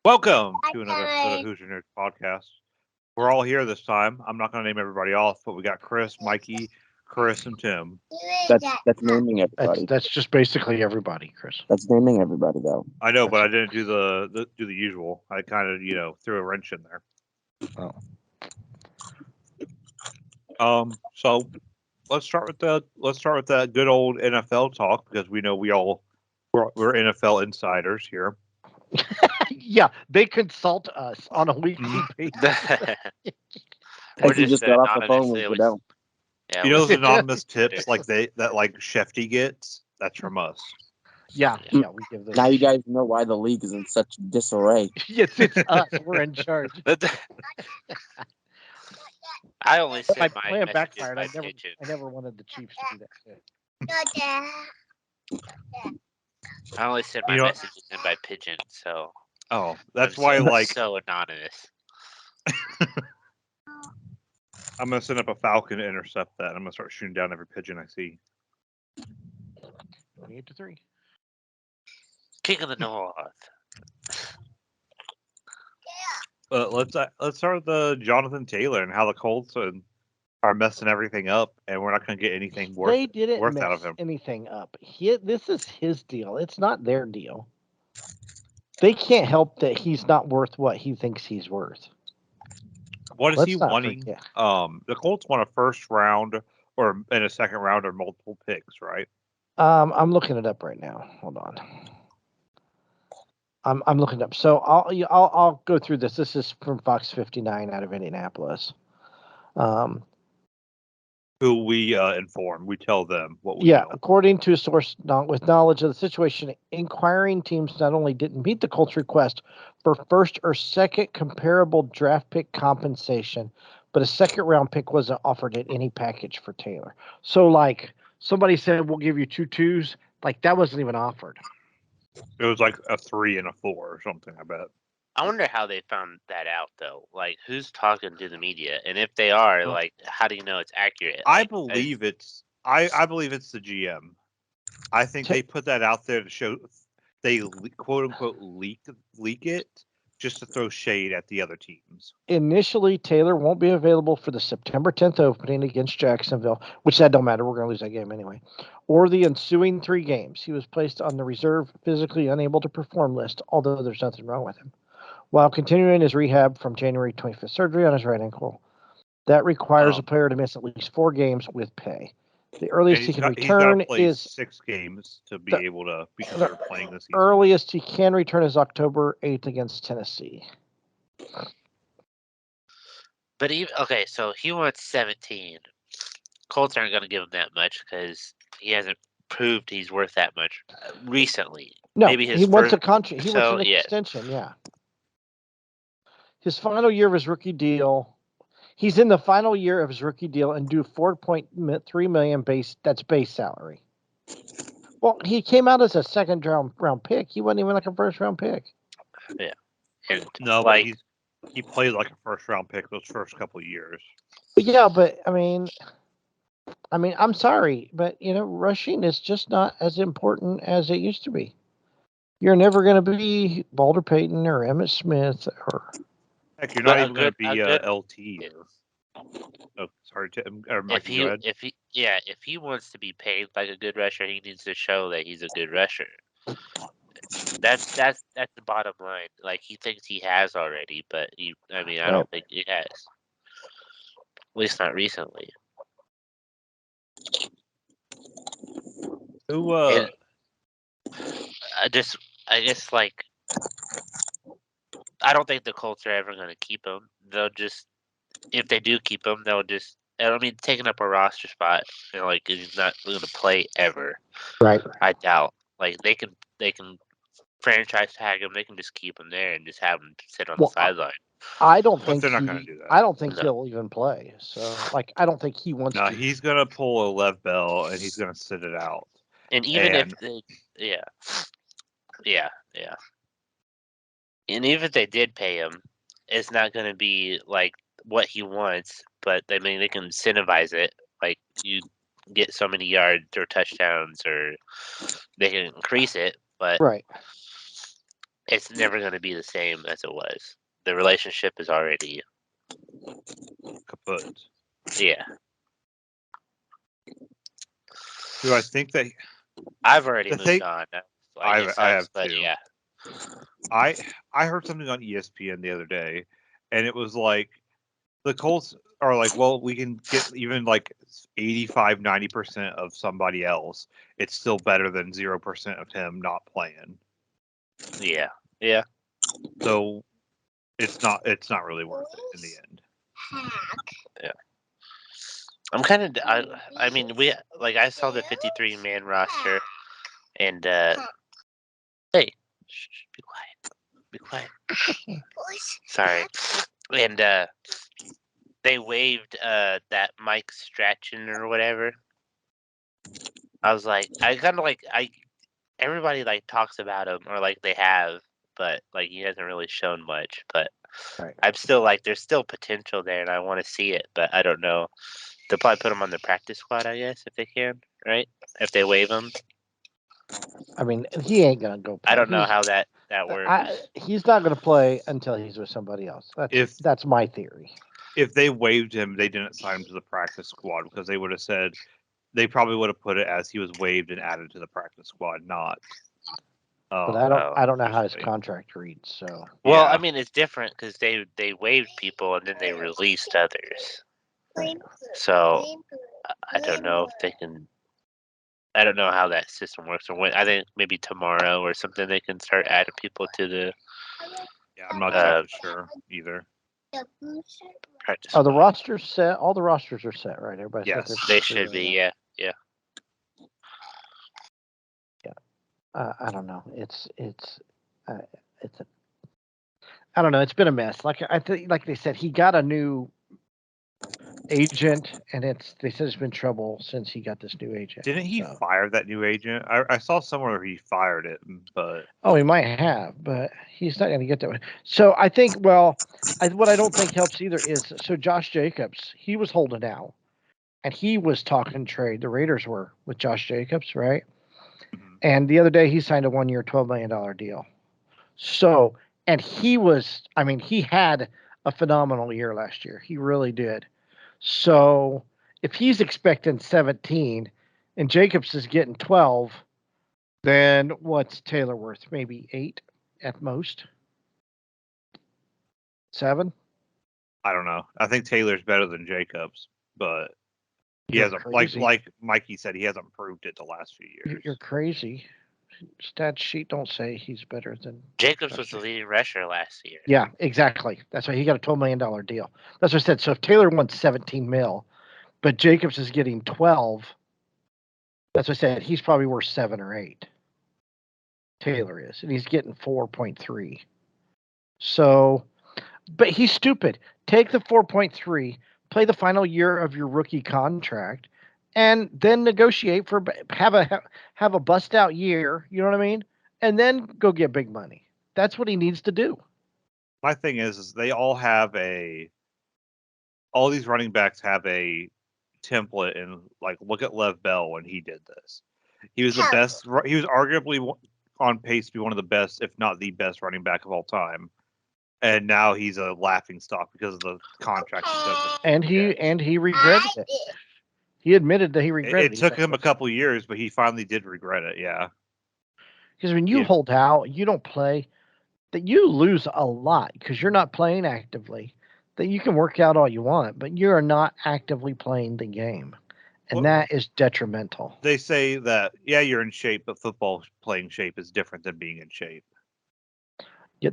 Welcome to another episode of Hoosier Nerds Podcast. We're all here this time. I'm not going to name everybody off, but we got Chris, Mikey, Chris, and Tim. That's naming everybody. That's just basically everybody, Chris. That's naming everybody, though. I know, but I didn't do the usual. I kind of threw a wrench in there. So let's start with that good old NFL talk because we know we're NFL insiders here. Yeah, they consult us on a weekly basis. We're just got off the phone with Goodell. Yeah, those anonymous tips like Shefty gets? That's from us. Yeah, we give those. Now you guys know why the league is in such disarray. Yes, it's us. We're in charge. I only sent My my plan messages backfired. by I pigeon. never wanted the Chiefs to do that shit. I only sent my messages in by pigeon, so. Oh, that's I'm why so anonymous. I'm gonna send up a falcon to intercept that. I'm gonna start shooting down every pigeon I see. 28-3. King of the North. Let's start with Jonathan Taylor and how the Colts are messing everything up, and we're not going to get anything They didn't worth mess out of him. anything up. This is his deal. It's not their deal. They can't help that he's not worth what he thinks he's worth. What is he wanting? Forget. The Colts want a first round or in a second round or multiple picks, right? I'm looking it up right now. Hold on. I'm looking it up. So I'll go through this. This is from Fox 59 out of Indianapolis. Who we inform. We tell them what we know. According to a source with knowledge of the situation, inquiring teams not only didn't meet the Colts' request for first or second comparable draft pick compensation, but a second round pick wasn't offered in any package for Taylor. So, like, somebody said, we'll give you 2 2s. Like, that wasn't even offered. It was like a 3 and a 4 or something, I bet. I wonder how they found that out, though. Like, who's talking to the media? And if they are, like, how do you know it's accurate? I believe it's the GM. I think they put that out there to show they quote unquote leak it just to throw shade at the other teams. Initially, Taylor won't be available for the September 10th opening against Jacksonville, which that don't matter. We're going to lose that game anyway. Or the ensuing 3 games. He was placed on the reserve, physically unable to perform list, although there's nothing wrong with him, while continuing his rehab from January 25th surgery on his right ankle. That requires a player to miss at least 4 games with pay. The earliest he can return is 6 games to be able to be considered playing this season. Earliest he can return is October 8th against Tennessee. But so he wants 17. Colts aren't going to give him that much because he hasn't proved he's worth that much recently. No, maybe he wants a contract. He wants an extension. Yeah. His final year of his rookie deal. He's in the final year of his rookie deal and due $4.3 million base. That's base salary. Well, he came out as a second round pick. He wasn't even like a first round pick. Yeah. No, but he played like a first round pick those first couple of years. Yeah, but I mean, I'm sorry, but rushing is just not as important as it used to be. You're never going to be Balder Payton or Emmitt Smith or. Heck, you're not even going to be LT. Sorry, Tim. If he wants to be paid like a good rusher, he needs to show that he's a good rusher. That's the bottom line. Like, he thinks he has already, but I don't think he has. At least not recently. Who? I guess like. I don't think the Colts are ever going to keep him. They'll just, if they do keep him, taking up a roster spot, he's not going to play ever. Right. I doubt. Like, they can franchise tag him. They can just keep him there and just have him sit on the sideline. I don't think they're not going to do that. I don't think he'll even play. So, I don't think he wants to. No, he's going to pull a Lev Bell and he's going to sit it out. And even if And even if they did pay him, it's not going to be like what he wants. But they can incentivize it. Like, you get so many yards or touchdowns, or they can increase it. But right, it's never going to be the same as it was. The relationship is already kaput. Yeah. Do I think that I've already The moved thing- on. I It sucks, have but too. yeah. I heard something on ESPN the other day, and it was like the Colts are like, well, we can get even like 85, 90% of somebody else. It's still better than 0% of him not playing. Yeah. Yeah. So it's not really worth it in the end. I'm kind of. I mean, I saw the 53-man roster, and hey, shh, be quiet, be quiet. Sorry, and they waived that Mike Strachan or whatever. I was like, everybody like talks about him or like they have, but like he hasn't really shown much. But Right. I'm still like, there's still potential there, and I want to see it, but I don't know. They'll probably put him on the practice squad, I guess, if they can, right? If they waive him. I mean, he ain't gonna go play. I don't know how that works. He's not gonna play until he's with somebody else. That's my theory. If they waived him, they didn't sign him to the practice squad because they would have said they probably would have put it as he was waived and added to the practice squad, not. But I don't know how his contract reads. So. Well, Yeah. I mean, it's different because they waived people and then they released others. So I don't know if they can. I don't know how that system works, or when. I think maybe tomorrow or something they can start adding people to the. Yeah, I'm not exactly sure either. Practice Oh, the squad. roster's set. All the rosters are set, right? Everybody's got Yes. their They should be. Yeah. Yeah. I don't know. It's I don't know. It's been a mess. Like I think, like they said, he got a new agent, and they said it's been trouble since he got this new agent. Didn't he fire that new agent? I saw somewhere where he fired it, but he might have, but he's not going to get that way. So I think, what I don't think helps either is Josh Jacobs. He was holding out, and he was talking trade. The Raiders were with Josh Jacobs, right? Mhm. And the other day he signed a 1-year, $12 million deal. So, and he was, I mean, he had a phenomenal year last year. He really did. So if he's expecting 17 and Jacobs is getting 12, then what's Taylor worth? Maybe 8 at most? 7? I don't know. I think Taylor's better than Jacobs, but he You're hasn't, crazy. like Mikey said, he hasn't proved it the last few years. You're crazy. Stat sheet don't say he's better than Jacobs was the leading rusher last year. Yeah, exactly. That's why he got a $12 million deal. That's what I said. So if Taylor wants 17 mil, but Jacobs is getting 12, that's what I said. He's probably worth 7 or 8. Taylor is, and he's getting 4.3. So, but he's stupid. Take the 4.3, play the final year of your rookie contract, and then negotiate for have a bust out year. You know what I mean? And then go get big money. That's what he needs to do. My thing is they all have all these running backs have a template, and like look at Lev Bell when he did this. He was the best. He was arguably on pace to be one of the best, if not the best, running back of all time. And now he's a laughing stock because of the contract. And he regretted it. He admitted that he regretted it. It took him a couple years, but he finally did regret it. Yeah. Because when you hold out, you don't play, that you lose a lot because you're not playing actively. That you can work out all you want, but you are not actively playing the game. And that is detrimental. They say that, yeah, you're in shape, but football playing shape is different than being in shape. Yeah,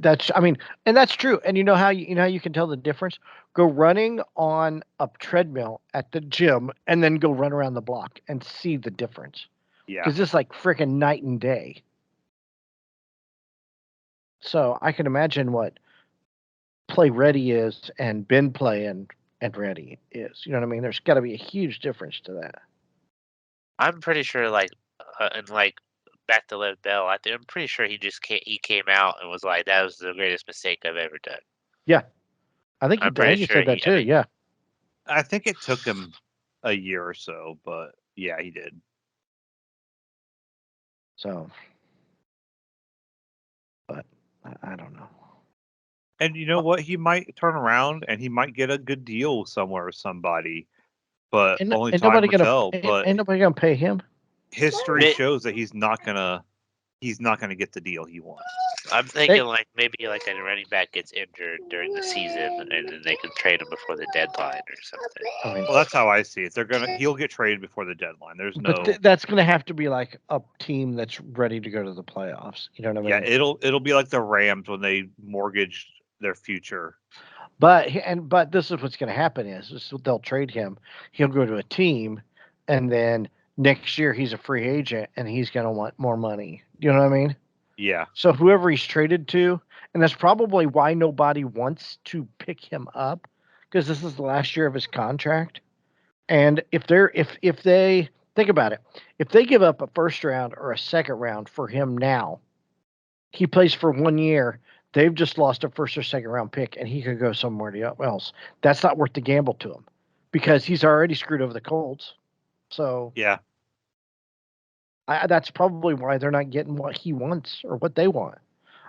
and that's true. And you know how you can tell the difference? Go running on a treadmill at the gym and then go run around the block and see the difference. Yeah. Because it's like freaking night and day. So I can imagine what play ready is and been playing and ready is. You know what I mean? There's got to be a huge difference to that. I'm pretty sure, and back to Lev Bell, I'm pretty sure he came out and was like, "That was the greatest mistake I've ever done." Yeah, I think he said that too. Yeah, I think it took him a year or so, but yeah, he did. So, but I don't know. And you know what? He might turn around and he might get a good deal somewhere with somebody, but only time will tell. But ain't nobody gonna pay him. History shows that he's not gonna get the deal he wants. I'm thinking maybe like a running back gets injured during the season, and then they can trade him before the deadline or something. Well, that's how I see it. He'll get traded before the deadline. There's no. But that's gonna have to be like a team that's ready to go to the playoffs. You know what I mean? Yeah, it'll be like the Rams when they mortgaged their future. But this is what's gonna happen is they'll trade him. He'll go to a team, and then next year he's a free agent and he's gonna want more money. You know what I mean? Yeah. So whoever he's traded to, and that's probably why nobody wants to pick him up, because this is the last year of his contract. And if they think about it, if they give up a first round or a second round for him now, he plays for 1 year. They've just lost a first or second round pick, and he could go somewhere else. That's not worth the gamble to him, because he's already screwed over the Colts. So yeah. That's probably why they're not getting what he wants or what they want.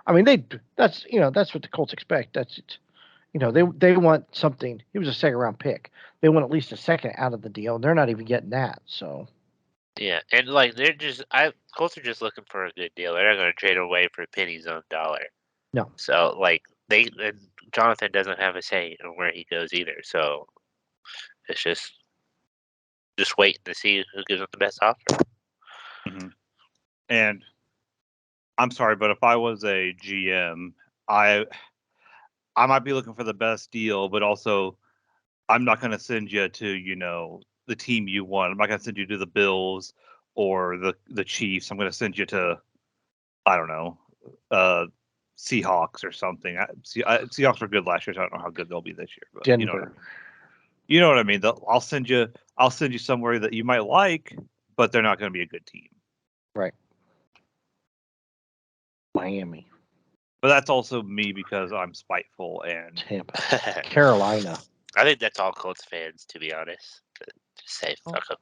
I mean, that's what the Colts expect. That's they want something. He was a second round pick. They want at least a second out of the deal, and they're not even getting that. So yeah, and Colts are just looking for a good deal. They're not going to trade away for pennies on dollar. No. So and Jonathan doesn't have a say in where he goes either. So it's just waiting to see who gives them the best offer. Mm-hmm. And I'm sorry, but if I was a GM, I might be looking for the best deal, but also I'm not going to send you to the team you want. I'm not going to send you to the Bills or the Chiefs. I'm going to send you to, I don't know, Seahawks or something. Seahawks were good last year, so I don't know how good they'll be this year. But Denver. You know what I mean? I'll send you somewhere that you might like, but they're not going to be a good team. Right. Miami. But that's also me because I'm spiteful and Tampa. Carolina. I think that's all Colts fans, to be honest. Just say fuck them.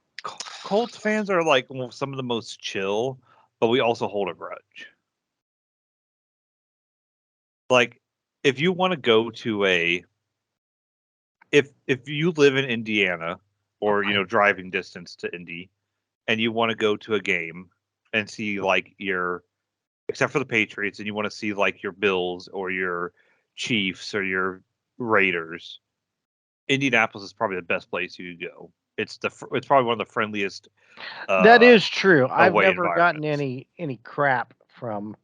Colts fans are like some of the most chill, but we also hold a grudge. Like, if you want to go to if you live in Indiana or driving distance to Indy, and you want to go to a game and see except for the Patriots, and you want to see your Bills or your Chiefs or your Raiders, Indianapolis is probably the best place you could go. It's probably one of the friendliest. That is true. I've never gotten any crap from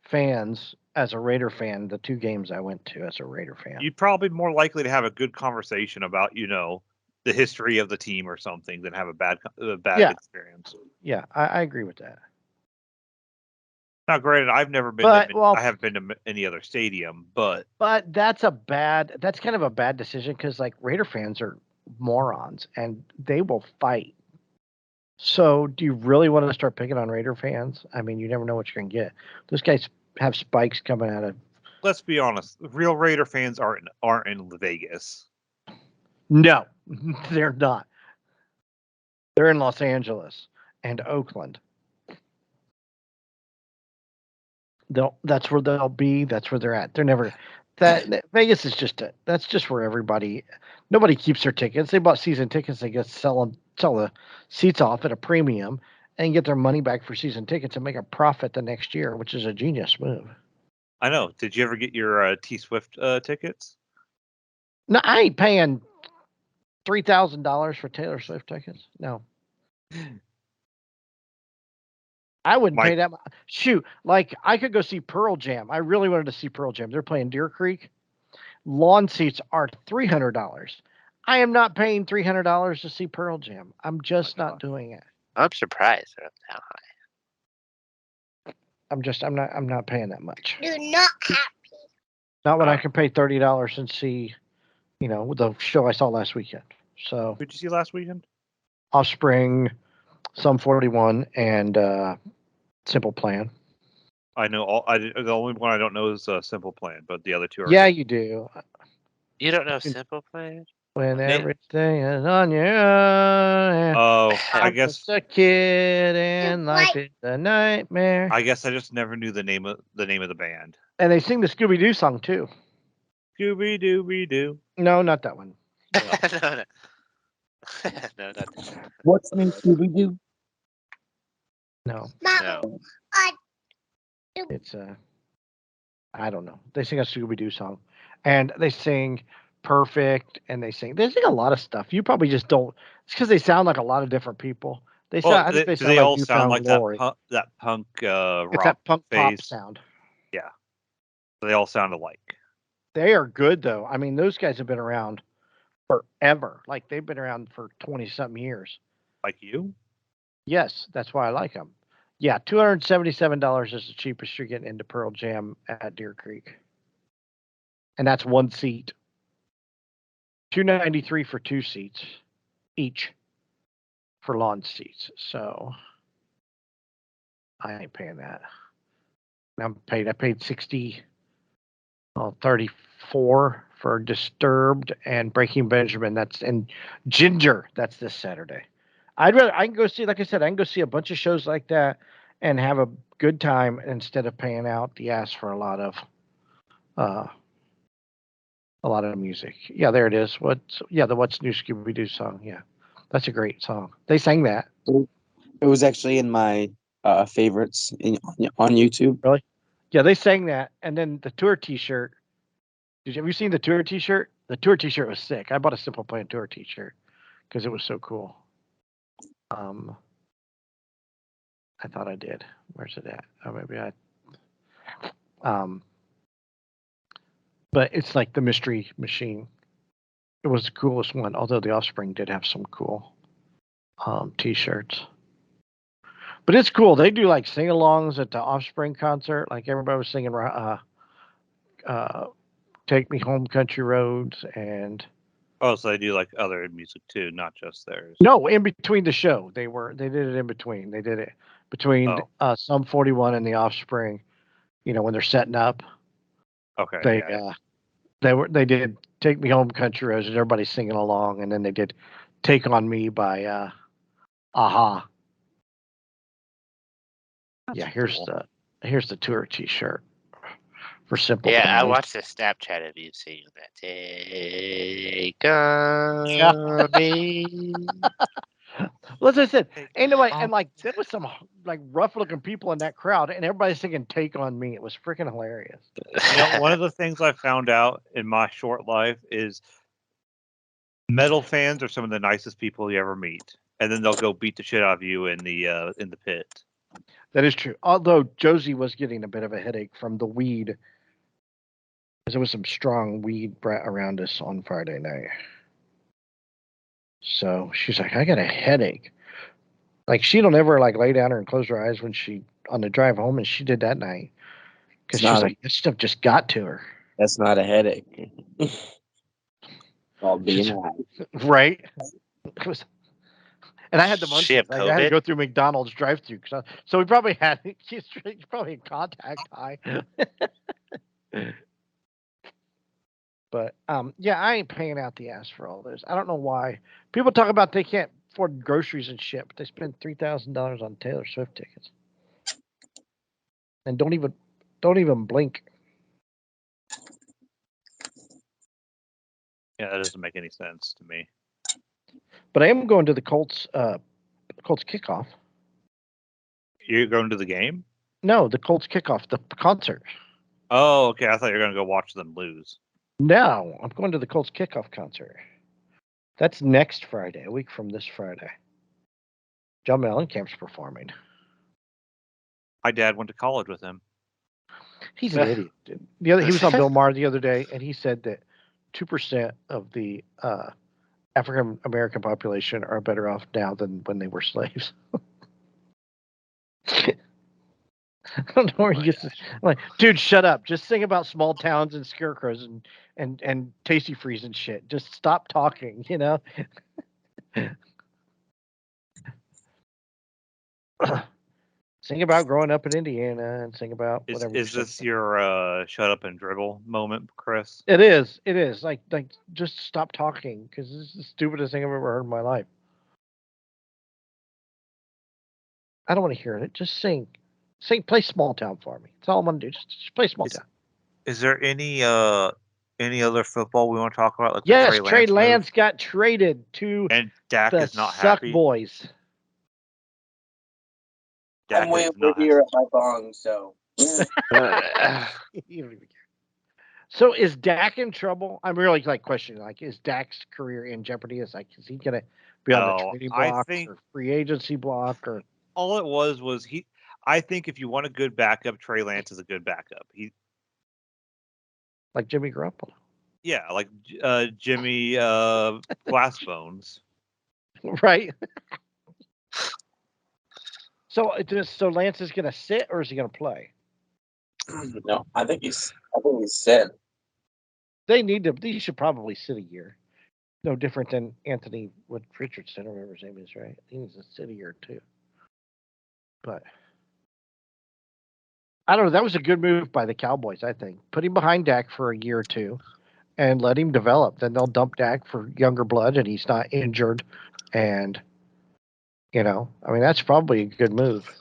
fans as a Raider fan. The 2 games I went to as a Raider fan, you'd probably more likely to have a good conversation about the history of the team or something than have a bad experience. Yeah, I agree with that. Now, granted, I've never been. I haven't been to any other stadium, but that's kind of a bad decision because Raider fans are morons and they will fight. So, do you really want to start picking on Raider fans? I mean, you never know what you're gonna get. Those guys have spikes coming out of. Let's be honest. Real Raider fans aren't in Vegas. No, they're not. They're in Los Angeles and Oakland. That's where they'll be. That's where they're at. They're never. Vegas is that's just where nobody keeps their tickets. They bought season tickets. They just sell the seats off at a premium and get their money back for season tickets and make a profit the next year, which is a genius move. I know. Did you ever get your T Swift tickets? No, I ain't paying $3,000 for Taylor Swift tickets. No. I wouldn't pay that much. Shoot, I could go see Pearl Jam. I really wanted to see Pearl Jam. They're playing Deer Creek. Lawn seats are $300. I am not paying $300 to see Pearl Jam. I'm just not doing it. I'm surprised they're up that high. I'm not paying that much. You're not happy. Not when I can pay $30 and see, the show I saw last weekend. So. Who'd you see last weekend? Offspring, Sum 41, and Simple Plan. I know the only one I don't know is Simple Plan, but the other two are. Yeah, you do. You don't know Simple Plan? When everything is on your Oh, I guess just a kid and life is a nightmare. I guess I just never knew the name of the band. And they sing the Scooby Doo song too. Scooby Dooby Doo. No, not that one. no, no. No, not that. What's new, Scooby Doo? No. No. It's I don't know. They sing a Scooby Doo song, and they sing "Perfect," and they sing a lot of stuff. You probably just don't. It's because they sound like a lot of different people. They sound. I think they sound they like all sound like Glory. that punk It's rock that punk phase. pop sound. Yeah, they all sound alike. They are good though. I mean, those guys have been around forever. Like they've been around for 20-something years. Like you? Yes, that's why I like them. Yeah, $277 is the cheapest you're getting into Pearl Jam at Deer Creek, and that's one seat. $293 for 2 seats each for lawn seats. So I ain't paying that. I paid 34 for Disturbed and Breaking Benjamin. And Ginger. That's this Saturday. I can go see, like I said, I can go see a bunch of shows like that and have a good time instead of paying out the ass for a lot of music. Yeah, there it is. The What's New Scooby Doo song. Yeah, that's a great song. They sang that. It was actually in my favorites on YouTube. Really? Yeah, they sang that, and then the tour T-shirt. Have you seen the tour T-shirt? The tour T-shirt was sick. I bought a Simple Plan tour T-shirt because it was so cool. I thought I did. Where's it at? Oh, maybe I. But it's like the Mystery Machine. It was the coolest one. Although the Offspring did have some cool T-shirts. But it's cool. They do like sing-alongs at the Offspring concert. Like everybody was singing "Take Me Home, Country Roads" and. Oh, so they do like other music too, not just theirs. No, in between the show, they did it in between. They did it between Sum 41 and the Offspring. You know, when they're setting up. Okay. They did "Take Me Home, Country Roads" and everybody's singing along, and then they did "Take on Me" by Aha. Yeah, here's the tour T-shirt for Simple Plan. Yeah, I watched the Snapchat of you singing that. Take on me. Well, as I said, anyway, and like there was some like rough looking people in that crowd, and everybody's singing "Take on Me." It was freaking hilarious. You know, one of the things I found out in my short life is metal fans are some of the nicest people you ever meet, and then they'll go beat the shit out of you in the pit. That is true. Although Josie was getting a bit of a headache from the weed, because there was some strong weed around us on Friday night. So she's like, I got a headache. Like she don't ever like lay down and close her eyes when she on the drive home, and she did that night because she's like, this stuff just got to her. That's not a headache. All being high. Right. It was, and I had the munchies. I had to go through McDonald's drive-through, so we probably had. She's probably in contact high. But yeah, I ain't paying out the ass for all this. I don't know why people talk about they can't afford groceries and shit, but they spend $3,000 on Taylor Swift tickets and don't even blink. Yeah, that doesn't make any sense to me. But I am going to the Colts kickoff. You're going to the game? No, the Colts kickoff, the concert. Oh, okay. I thought you were going to go watch them lose. No, I'm going to the Colts kickoff concert. That's next Friday, a week from this Friday. John Mellencamp's performing. My dad went to college with him. He's an idiot. He was on Bill Maher the other day, and he said that 2% of the African American population are better off now than when they were slaves. I don't know where he gets this. I'm like, dude, shut up. Just sing about small towns and scarecrows and Tasty Freeze and shit. Just stop talking, you know? Sing about growing up in Indiana and sing about Is whatever. is this your shut up and dribble moment, Chris? It is. It is. Like just stop talking because this is the stupidest thing I've ever heard in my life. I don't want to hear it. Just sing. Sing. Play Small Town for me. That's all I'm gonna do. Just play Small Town. Is there any other football we want to talk about? Like the Yes, Trey Trey Lance move? Lance got traded to And Dak the is not Suck happy. Boys. Dak I'm way is over not here at my bong, so. You don't even care. So is Dak in trouble? I'm really like questioning. Like, is Dak's career in jeopardy? Is he gonna be on the No, trading I block think- or free agency block or All it was he. I think if you want a good backup, Trey Lance is a good backup. He, like Jimmy Garoppolo? yeah, like Jimmy Glassbones. Right. So Lance is gonna sit or is he gonna play? No, I think he's set. They should probably sit a year. No different than Anthony Richardson, or whatever his name is, right? He needs to sit a year too. But I don't know. That was a good move by the Cowboys, I think. Put him behind Dak for a year or two and let him develop. Then they'll dump Dak for younger blood and he's not injured. And, I mean, that's probably a good move.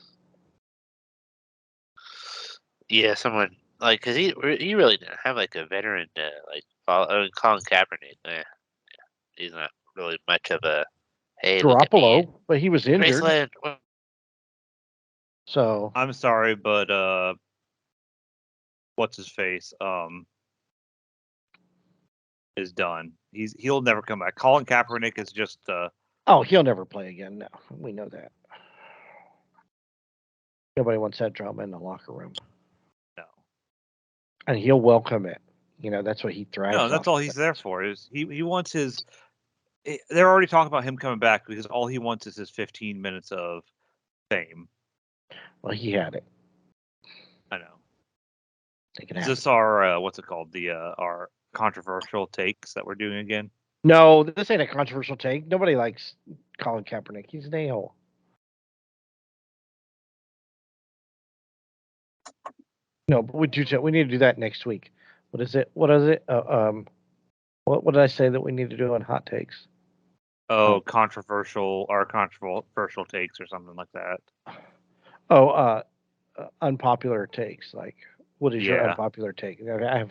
Yeah, someone like because he really didn't have like a veteran like follow. I mean, Colin Kaepernick. He's not really much of a hey. Look at me. Garoppolo, but he was injured. Graceland. So, I'm sorry, but what's his face? Is done. He'll never come back. Colin Kaepernick is just he'll never play again. No, we know that. Nobody wants that drama in the locker room. no. And he'll welcome it. That's what he thrives No, that's off all of. he's there for. Is he wants his. They're already talking about him coming back because all he wants is his 15 minutes of fame. Well, he had it. I know. They can Is have this our what's it called? Our controversial takes that we're doing again? No, this ain't a controversial take. Nobody likes Colin Kaepernick. He's an a-hole. No, but we need to do that next week. What is it? What did I say that we need to do on hot takes? Oh, controversial takes or something like that. Oh, unpopular takes. Like, what is your Yeah. unpopular take? I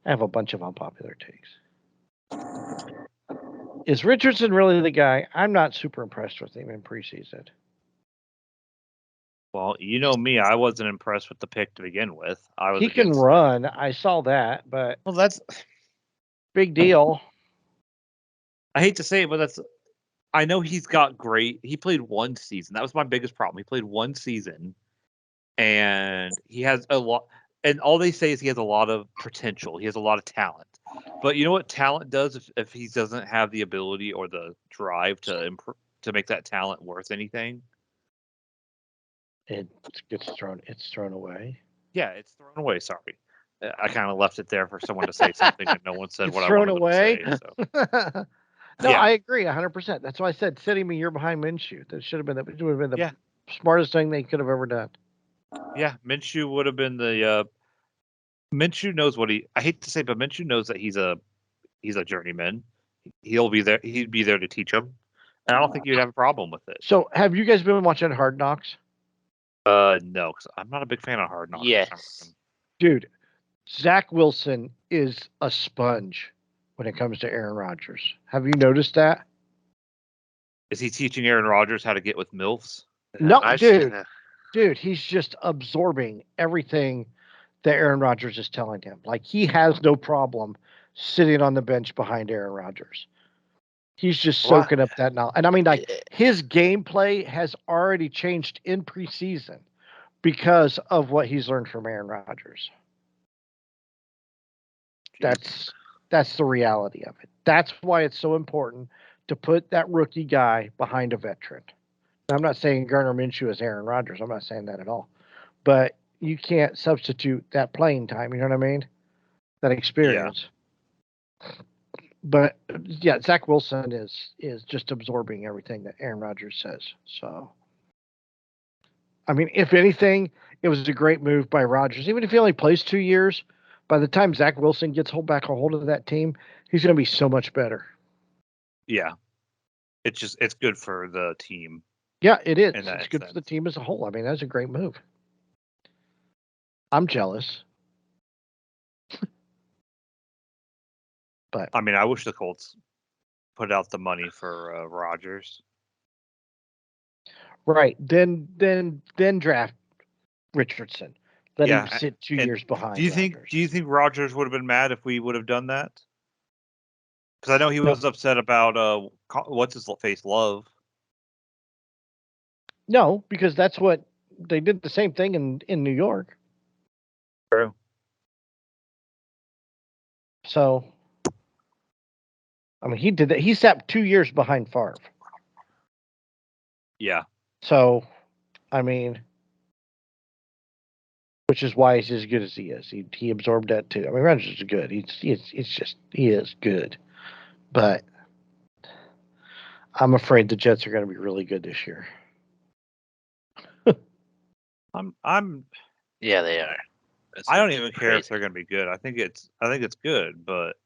have a bunch of unpopular takes. Is Richardson really the guy? I'm not super impressed with him in preseason. Well, you know me, I wasn't impressed with the pick to begin with. He can run. I saw that, but Well, that's big deal. I hate to say it, but I know he's got great. He played one season. That was my biggest problem. He played one season, and he has a lot. And all they say is he has a lot of potential. He has a lot of talent. But you know what talent does if he doesn't have the ability or the drive to make that talent worth anything? It gets thrown. It's thrown away. Yeah, it's thrown away. Sorry, I kind of left it there for someone to say something, and no one said It's what I thrown wanted away. them to say. So. No, Yeah. I agree 100%. That's why I said sitting a year behind Minshew. That should have been the Yeah. smartest thing they could have ever done. Yeah, Minshew would have been the. Minshew knows what I hate to say, but Minshew knows that he's a journeyman. He'll be there. He'd be there to teach him, and I don't think you'd have a problem with it. So, have you guys been watching Hard Knocks? No, because I'm not a big fan of Hard Knocks. Yes. Dude, Zach Wilson is a sponge when it comes to Aaron Rodgers. Have you noticed that? Is he teaching Aaron Rodgers how to get with MILFs? No, I've dude. seen that. Dude, he's just absorbing everything that Aaron Rodgers is telling him. Like, he has no problem sitting on the bench behind Aaron Rodgers. He's just soaking up that knowledge. And I mean, like, his gameplay has already changed in preseason because of what he's learned from Aaron Rodgers. That's the reality of it. That's why it's so important to put that rookie guy behind a veteran. I'm not saying Gardner Minshew is Aaron Rodgers. I'm not saying that at all. But you can't substitute that playing time. You know what I mean? That experience. Yeah. But yeah, Zach Wilson is just absorbing everything that Aaron Rodgers says. So I mean, if anything, it was a great move by Rodgers. Even if he only plays 2 years, by the time Zach Wilson gets back a hold of that team, he's going to be so much better. Yeah, it's good for the team. Yeah, it is. In that It's good for the sense. team as a whole. I mean, that's a great move. I'm jealous. But I mean, I wish the Colts put out the money for Rodgers. right, then draft Richardson. Let him Yeah, sit 2 and years behind. Do you think Rodgers would have been mad if we would have done that? Because I know he No. was upset about what's his face, Love. No, because that's what they did. The same thing in New York. True. So, I mean, he did that. He sat 2 years behind Favre. Yeah. So, I mean, which is why he's as good as he is. He absorbed that too. I mean, Rodgers is good. He is good, but I'm afraid the Jets are going to be really good this year. I'm Yeah, they are. I don't even care if they're going to be good. I think it's good, but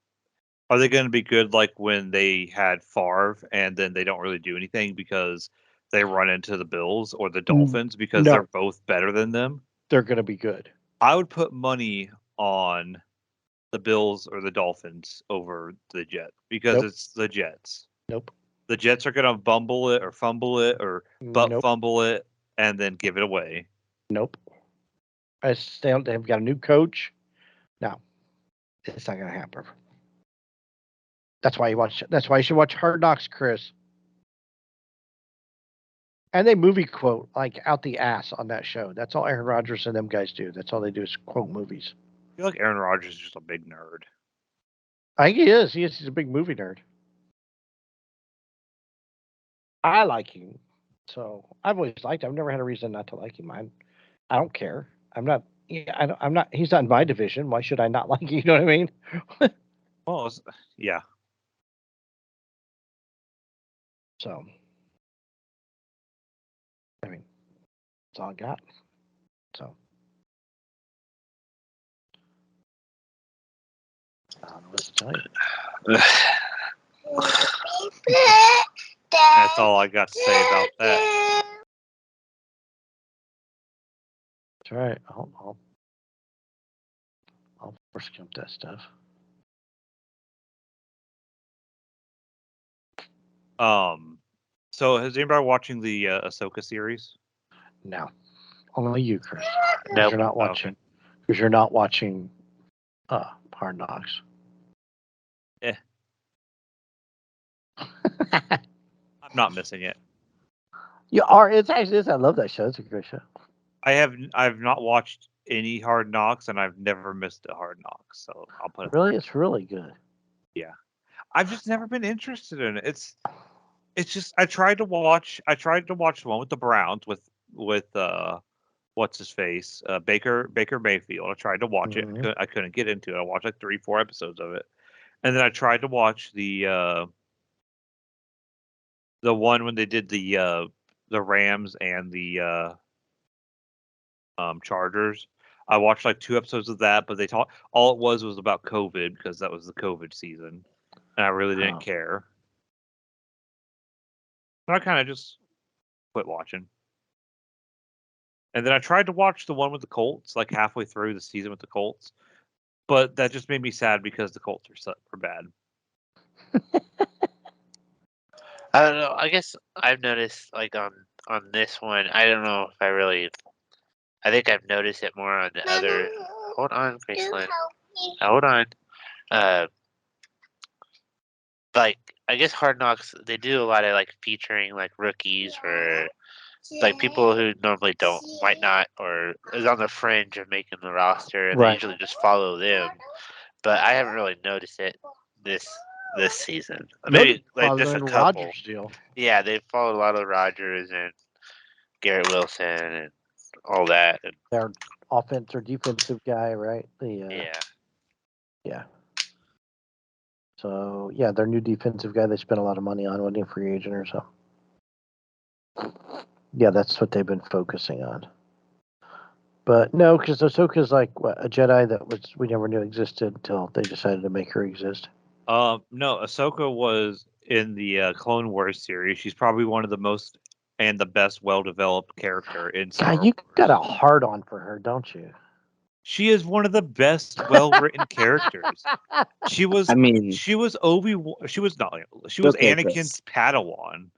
are they going to be good like when they had Favre and then they don't really do anything because they run into the Bills or the Dolphins because no. they're both better than them? They're going to be good. I would put money on the Bills or the Dolphins over the Jets because Nope. it's the Jets. Nope. The Jets are going to bumble it or fumble it or butt Nope. fumble it and then give it away. Nope. They've got a new coach. No, it's not going to happen. That's why you should watch Hard Knocks, Chris. And they movie quote like out the ass on that show. That's all Aaron Rodgers and them guys do. That's all they do is quote movies. I feel like Aaron Rodgers is just a big nerd. I think he is. He's a big movie nerd. I like him. So I've always liked him. I've never had a reason not to like him. I don't care. I'm not. Yeah, I'm not. He's not in my division. Why should I not like him? You know what I mean? Well, yeah. So, I mean, that's all I got. So, I don't know what to tell you. That's all I got to say about that. That's all right. I'll force skip that stuff. So has anybody watching the Ahsoka series? No, only you, Chris. Because Nope. you're not watching. Because you're not watching. Hard Knocks. I'm not missing it. You are. It's actually. I love that show. It's a great show. I've not watched any Hard Knocks, and I've never missed a Hard Knocks. So I'll put it. Really, it's really good. Yeah, I've just never been interested in it. It's just I tried to watch the one with the Browns with what's his face Baker Mayfield. I tried to watch it. Mhm. I couldn't get into it. I watched like 3-4 episodes of it, and then I tried to watch the one when they did the Rams and the Chargers. I watched like 2 episodes of that, but they talked all it was about COVID because that was the COVID season, and I really didn't Oh. care. So I kind of just quit watching. And then I tried to watch the one with the Colts, like halfway through the season with the Colts, but that just made me sad because the Colts were bad. I don't know. I guess I've noticed like on this one. I don't know if I really. I think I've noticed it more on the other. Hold on, Graceland. Hold on. Like I guess Hard Knocks, they do a lot of like featuring like rookies or like people who normally might not, or is on the fringe of making the roster, and they Right. usually just follow them. But I haven't really noticed it this season. Maybe like just a couple. Rodgers deal. Yeah, they followed a lot of Rodgers and Garrett Wilson and all that. And Their offense or defensive guy, right? yeah. Yeah. So their new defensive guy they spent a lot of money on, wasn't he, free agent or so? Yeah, that's what they've been focusing on. But no, because Ahsoka's like what, a Jedi that we never knew existed until they decided to make her exist. No, Ahsoka was in the Clone Wars series. She's probably one of the most and the best well-developed character in Star God, you Wars. got a hard on for her, don't you? She is one of the best well-written characters. She was. I mean, She was Obi. She was not. She was okay, Anakin's Padawan.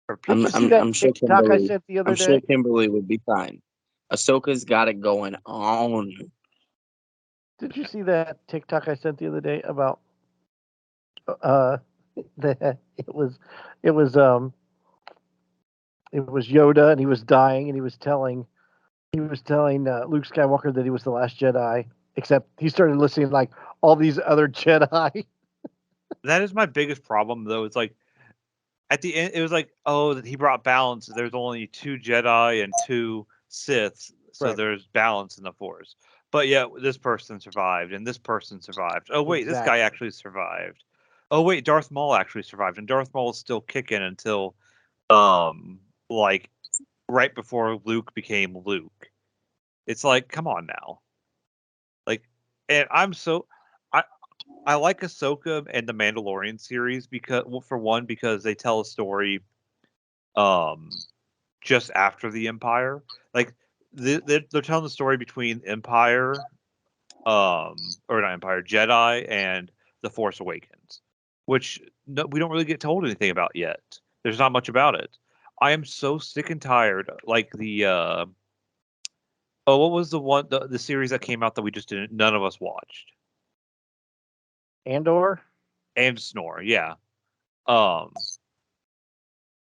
For Did you Pete's see sake. that I'm sure TikTok I Kimberly. sent the other I'm day? sure Kimberly would be fine. Ahsoka's got it going on. Did you see that TikTok I sent the other day about that it was Yoda and he was dying and he was telling Luke Skywalker that he was the last Jedi, except he started listing like all these other Jedi. That is my biggest problem, though. It's like at the end, it was like, oh, that he brought balance. There's only 2 Jedi and 2 Siths, so Right. there's balance in the Force. But yeah, this person survived, and this person survived. Oh wait, this guy Exactly. actually survived. Oh wait, Darth Maul actually survived, and Darth Maul is still kicking until, like right before Luke became Luke. It's like, come on now. Like, and I like Ahsoka and the Mandalorian series because, well, for one, because they tell a story, just after the Empire. Like they're telling the story between Empire, or not Empire, Jedi, and the Force Awakens, which we don't really get told anything about yet. There's not much about it. I am so sick and tired. Like the what was the series that came out that we just didn't none of us watched? Andor? And Snore, yeah. Um,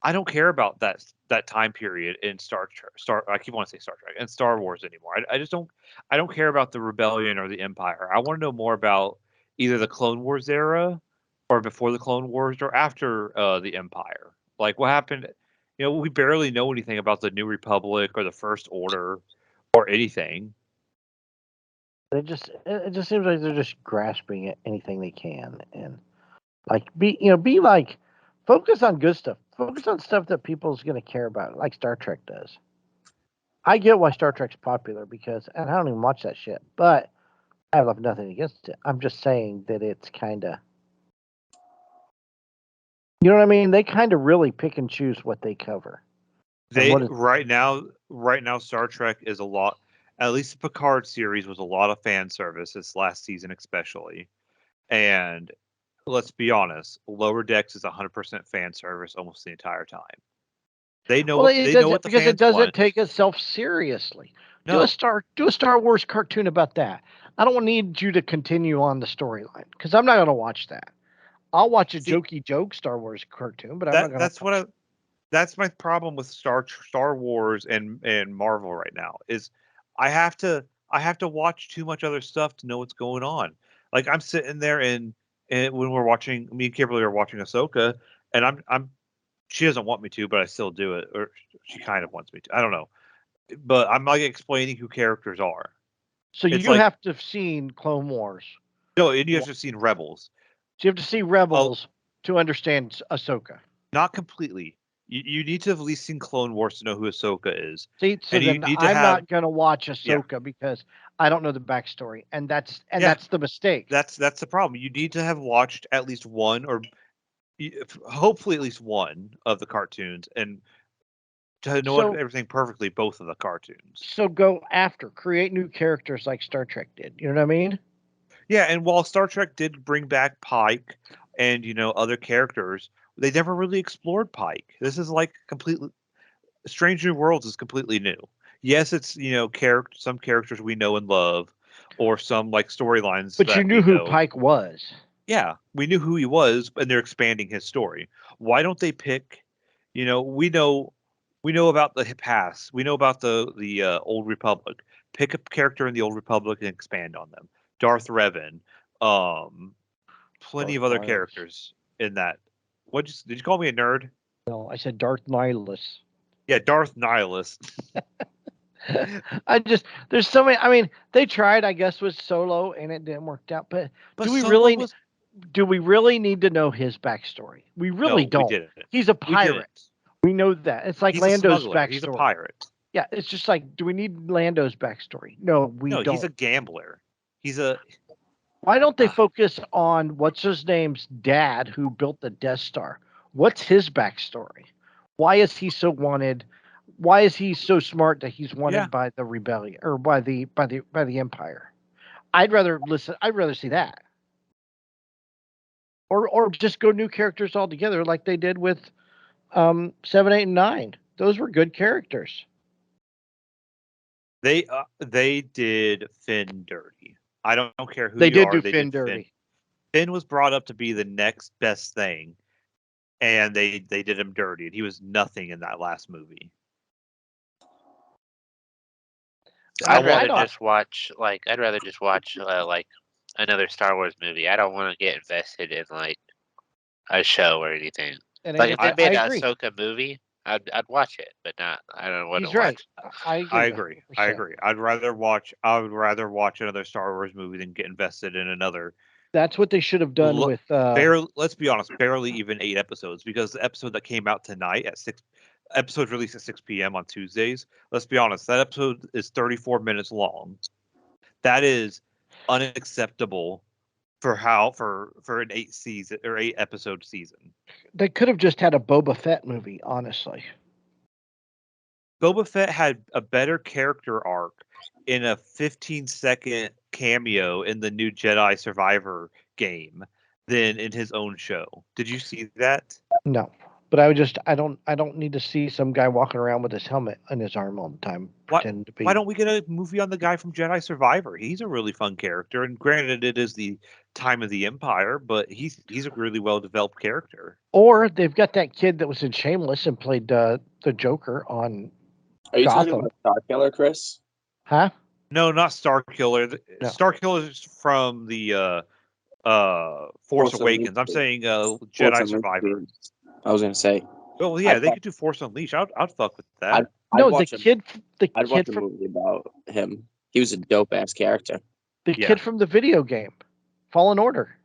I don't care about that time period in I keep wanting to say Star Trek and Star Wars anymore. I just don't. I don't care about the rebellion or the Empire. I want to know more about either the Clone Wars era, or before the Clone Wars, or after the Empire. Like what happened. You know, we barely know anything about the New Republic or the First Order or anything. It just seems like they're just grasping at anything they can and like be like focus on good stuff. Focus on stuff that people's gonna care about, like Star Trek does. I get why Star Trek's popular because and I don't even watch that shit, but I have nothing against it. I'm just saying that it's kinda you know what I mean? They kinda really pick and choose what they cover. They right now Star Trek is a lot. At least the Picard series was a lot of fan service this last season, especially. And let's be honest, Lower Decks is 100% fan service almost the entire time. They know what the because it fans doesn't want. take itself seriously. No, Do a Star Wars cartoon about that. I don't need you to continue on the storyline because I'm not going to watch that. I'll watch a jokey joke Star Wars cartoon, but I'm not going to. That's my problem with Star Wars and Marvel right now is I have to watch too much other stuff to know what's going on. Like I'm sitting there and when we're watching, me and Kimberly are watching Ahsoka, and I'm she doesn't want me to, but I still do it, or she kind of wants me to. I don't know, but I'm like explaining who characters are. So It's you like, have to have seen Clone Wars. no, and you have to have seen Rebels. So you have to see Rebels to understand Ahsoka. Not completely. You need to have at least seen Clone Wars to know who Ahsoka is. See, so And you then need to I'm have not going to watch Ahsoka because I don't know the backstory, and that's the mistake. That's the problem. You need to have watched at least one, or hopefully at least one of the cartoons, and to know everything perfectly, both of the cartoons. So create new characters like Star Trek did. You know what I mean? Yeah, and while Star Trek did bring back Pike and other characters, they never really explored Pike. This is like completely Strange New Worlds is completely new. Yes, it's some characters we know and love, or some like storylines. But you knew who Pike was. Yeah, we knew who he was, and they're expanding his story. Why don't they pick? We know about the past. We know about the Old Republic. Pick a character in the Old Republic and expand on them. Darth Revan, plenty of other characters in that. Did you call me a nerd? No, I said Darth Nihilus. Yeah, Darth Nihilus. There's so many. I mean, they tried, I guess, with Solo, and it didn't work out. But do we really need to know his backstory? We really don't. We didn't. He's a pirate. We know that. It's like He's a Lando's smuggler. backstory. He's a pirate. Yeah, it's just like, do we need Lando's backstory? No, we No, don't. he's a gambler. He's a Why don't they focus on what's his name's dad who built the Death Star? What's his backstory? Why is he so wanted? Why is he so smart that he's wanted Yeah. by the rebellion or by the Empire? I'd rather see that. Or just go new characters altogether like they did with 7, 8, and 9. Those were good characters. they did Finn dirty. I don't care who They you did are. do They Finn did dirty. Finn was brought up to be the next best thing, and they did him dirty, and he was nothing in that last movie. I'd rather just watch like another Star Wars movie. I don't want to get invested in like a show or anything. Like if they made an Ahsoka movie, I'd watch it, but not. I don't want to He's right. watch. I agree. I agree. I would rather watch another Star Wars movie than get invested in another. That's what they should have done with. Let's be honest, barely even 8 episodes, because the episode that came out tonight at 6, episodes released at 6 p.m. on Tuesdays. Let's be honest, that episode is 34 minutes long. That is unacceptable for an 8 episode season. They could have just had a Boba Fett movie, honestly. Boba Fett had a better character arc in a 15-second cameo in the new Jedi Survivor game than in his own show. Did you see that? No, but I don't need to see some guy walking around with his helmet on his arm all the time. Why don't we get a movie on the guy from Jedi Survivor? He's a really fun character, and granted, it is the time of the Empire, but he's a really well developed character. Or they've got that kid that was in Shameless and played the Joker on. Are you Gotham. talking about Starkiller, Chris? Huh? No, not Starkiller. No. Starkiller is from the Force Awakens. I'm saying Jedi Survivor. I was gonna say. Oh yeah, they could do Force Unleashed. I'd fuck with that. No, the kid from a movie about him. He was a dope ass character. The kid from the video game, Fallen Order.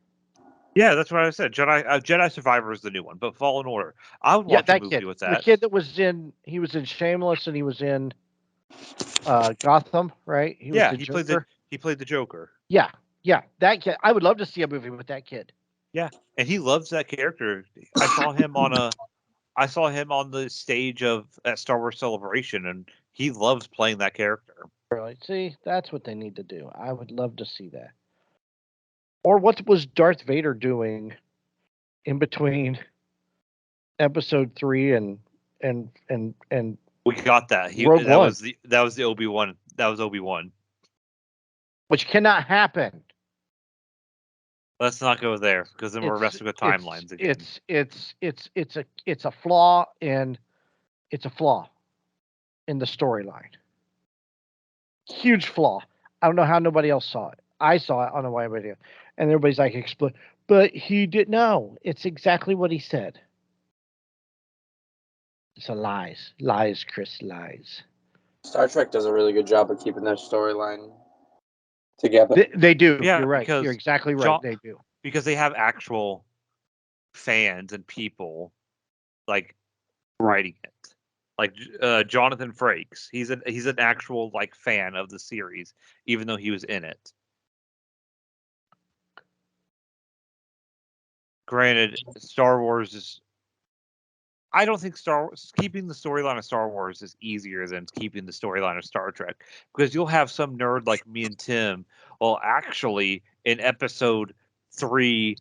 Yeah, that's what I said. Jedi Survivor is the new one, but Fallen Order. I would watch a movie with that. The kid that was he was in Shameless and he was in Gotham, right? He played the Joker. Yeah, that kid. I would love to see a movie with that kid. Yeah, and he loves that character. I saw him on the stage at Star Wars Celebration, and he loves playing that character. Really? See, that's what they need to do. I would love to see that. Or what was Darth Vader doing in between Episode 3 and we got that. That was the Obi-Wan. That was Obi-Wan. Which cannot happen. Let's not go there, because then we're messing with timelines again. It's a flaw in the storyline. Huge flaw. I don't know how nobody else saw it. I saw it on a wide video, and everybody's like, "Explain." But he didn't know. It's exactly what he said. It's a lies, Chris, lies. Star Trek does a really good job of keeping their storyline together. They do. Yeah, you're right. You're exactly right. They do, because they have actual fans and people like writing it. Like Jonathan Frakes, he's an actual like fan of the series, even though he was in it. Granted, Star Wars is. I don't think keeping the storyline of Star Wars is easier than keeping the storyline of Star Trek, because you'll have some nerd like me and Tim. Well, actually, in episode 3,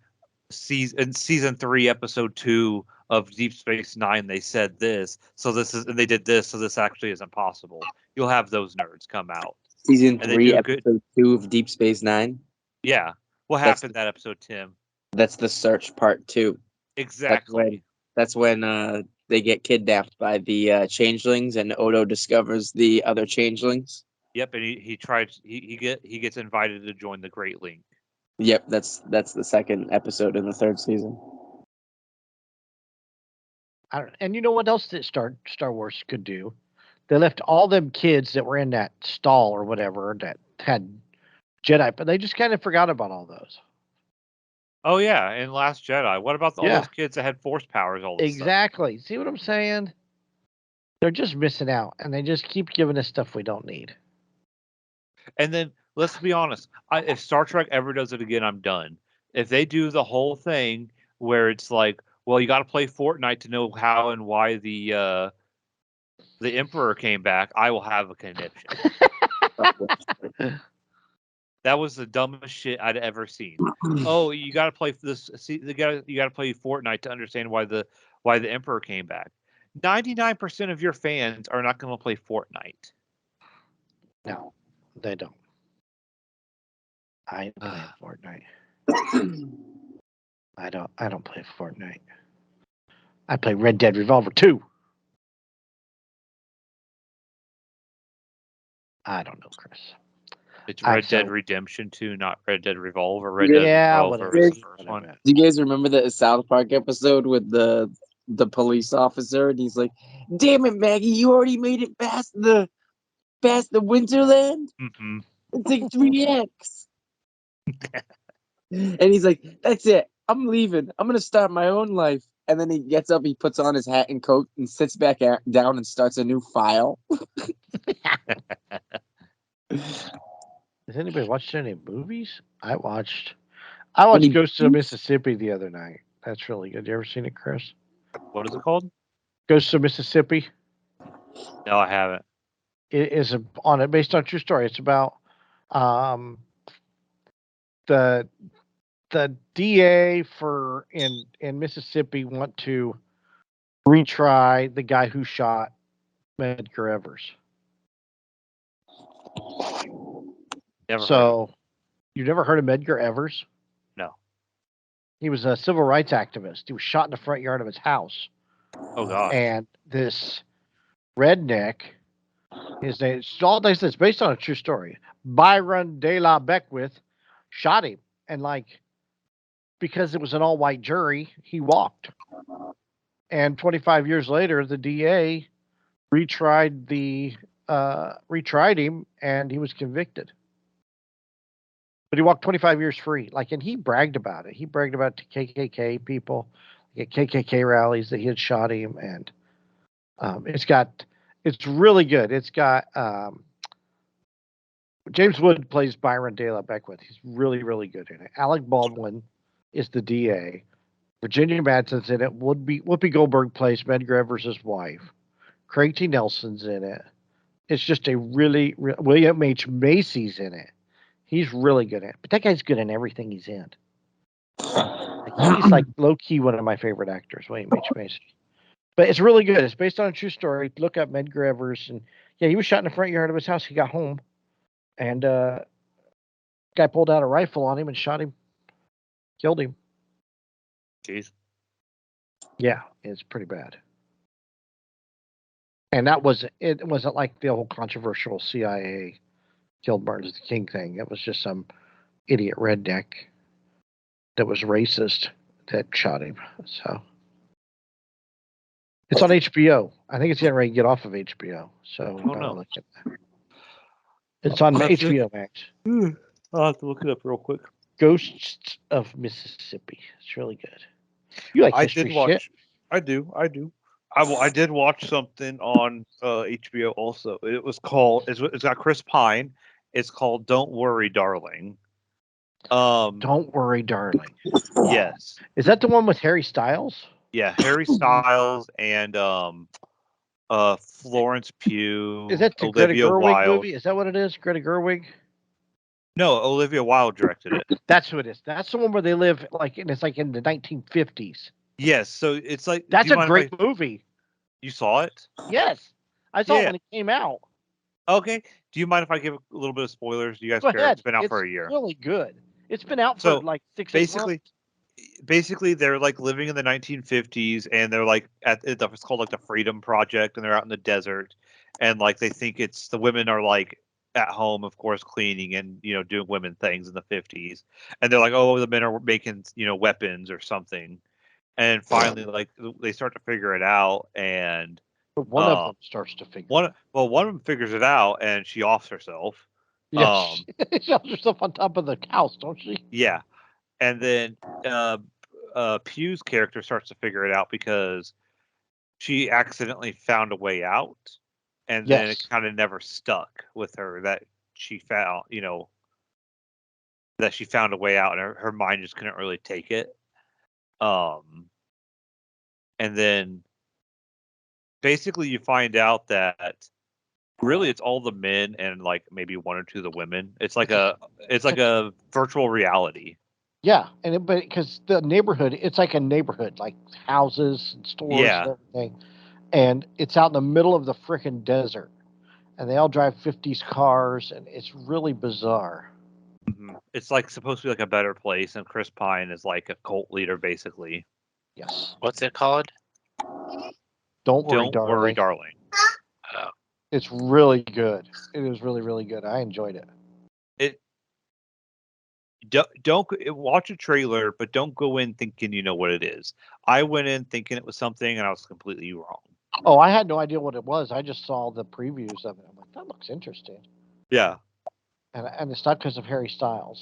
season 3, episode 2 of Deep Space Nine, they said this, and they did this, so this actually isn't possible. You'll have those nerds come out. Season 3, episode 2 of Deep Space Nine. Yeah, what happened that episode, Tim? That's the Search Part 2. Exactly. That's when they get kidnapped by the changelings, and Odo discovers the other changelings. Yep, and he gets invited to join the Great Link. Yep, that's the second episode in the 3rd season. And you know what else that Star Wars could do? They left all them kids that were in that stall or whatever that had Jedi, but they just kind of forgot about all those. Oh yeah, in Last Jedi. What about all those kids that had force powers all of a sudden? Exactly. See what I'm saying? They're just missing out, and they just keep giving us stuff we don't need. And then let's be honest, if Star Trek ever does it again, I'm done. If they do the whole thing where it's like, well, you got to play Fortnite to know how and why the Emperor came back, I will have a conniption. That was the dumbest shit I'd ever seen. Oh, you got to play this. See, you got to play Fortnite to understand why the Emperor came back. 99% of your fans are not going to play Fortnite. No, they don't. I ain't playing Fortnite. I don't play Fortnite. I play Red Dead Revolver 2. I don't know, Chris. It's I- Red Dead so- Redemption 2, not Red Dead Revolver. Red Yeah, Dead Revolver whatever. was the first whatever. one. Do you guys remember the South Park episode with the police officer, and he's like, "Damn it, Maggie, you already made it past the Winterland? Mm-hmm. It's like 3x." And he's like, "That's it. I'm leaving. I'm gonna start my own life." And then he gets up, he puts on his hat and coat, and sits back down and starts a new file. Has anybody watched any movies? I watched Ghost of Mississippi the other night. That's really good. You ever seen it, Chris? What is it called? Ghost of Mississippi. No, I haven't. It is based on a true story. It's about the DA in Mississippi want to retry the guy who shot Medgar Evers. Never heard of So, you never heard of Medgar Evers? No. He was a civil rights activist. He was shot in the front yard of his house. it. Oh gosh. And this redneck, his name, it's based on a true story. Byron De La Beckwith shot him, and because it was an all-white jury, he walked. And 25 years later, the DA retried him, and he was convicted. But he walked 25 years free. And he bragged about it. He bragged about KKK people at KKK rallies that he had shot him, and it's really good. It's got James Wood plays Byron De La Beckwith. He's really, really good in it. Alec Baldwin is the DA. Virginia Madsen's in it. Whoopi Goldberg plays Medgar Evers' wife. Craig T. Nelson's in it. It's just a really William H. Macy's in it. He's really good at it. But that guy's good in everything he's in. He's low key one of my favorite actors, William H. Macy. But it's really good. It's based on a true story. Look up Medgar Evers, and yeah, he was shot in the front yard of his house. He got home, and guy pulled out a rifle on him and shot him, killed him. Jeez. Yeah, it's pretty bad. And it wasn't like the whole controversial CIA killed Martin Luther King thing. It was just some idiot redneck that was racist that shot him. So it's on HBO. I think it's getting ready to get off of HBO. So no. look at that. It's on I'll have to- HBO Max. I'll have to look it up real quick. Ghosts of Mississippi. It's really good. You like history shit? I do. I did watch something on HBO also. It was called. It's got Chris Pine. It's called "Don't Worry, Darling." Don't worry, darling. Yes. Is that the one with Harry Styles? Yeah, Harry Styles and Florence Pugh. Is that the Greta Olivia Gerwig Wilde. movie? Is that what it is? Greta Gerwig? No, Olivia Wilde directed it. That's who it is. That's the one where they live and it's in the 1950s. Yes, so it's like That's do you a mind if great movie. You saw it? Yes, I saw it Yeah. when it came out. Okay. Do you mind if I give a little bit of spoilers? Do you guys Go care? ahead. It's been out It's for a year. really good. It's been out So, for 6 8 months. Basically, they're living in the 1950s, and they're it's called the Freedom Project, and they're out in the desert, and they think it's the women are at home, of course, cleaning and doing women things in the 50s, and they're oh, the men are making weapons or something, and finally they start to figure it out, and But one of them starts to figure. one of them figures it out, and she offs herself. Yes, she holds herself on top of the house, don't she? Yeah. And then Pugh's character starts to figure it out because she accidentally found a way out, and then it Yes. kind of never stuck with her that she found, that she found a way out, and her mind just couldn't really take it. And then basically you find out that really it's all the men and like maybe one or two of the women. It's like a virtual reality. Yeah, but because the neighborhood, it's like a neighborhood, like houses and stores Yeah. and everything, and it's out in the middle of the frickin' desert, and they all drive 50s cars, and it's really bizarre. It's like supposed to be like a better place, and Chris Pine is like a cult leader, basically. Yes. What's it called? Don't worry, Don't worry, darling. Oh, It's really good. It is really, really good. I enjoyed it. Don't watch a trailer, but don't go in thinking you know what it is. I went in thinking it was something, and I was completely wrong. Oh, I had no idea what it was. I just saw the previews of it. I'm like, that looks interesting. Yeah. And it's not because of Harry Styles.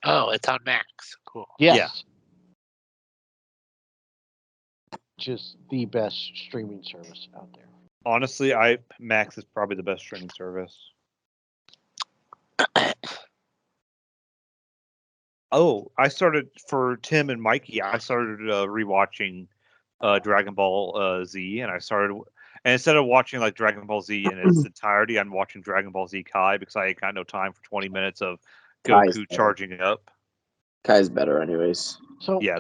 oh, it's on Max. Cool. Yes. Which is the best streaming service out there. Honestly, Max is probably the best streaming service. Oh, I started for Tim and Mikey. I started rewatching Dragon Ball Z, and instead of watching like Dragon Ball Z in its entirety, I'm watching Dragon Ball Z Kai because I ain't got no time for 20 minutes of Goku charging up. Kai's better, anyways. So, Yeah,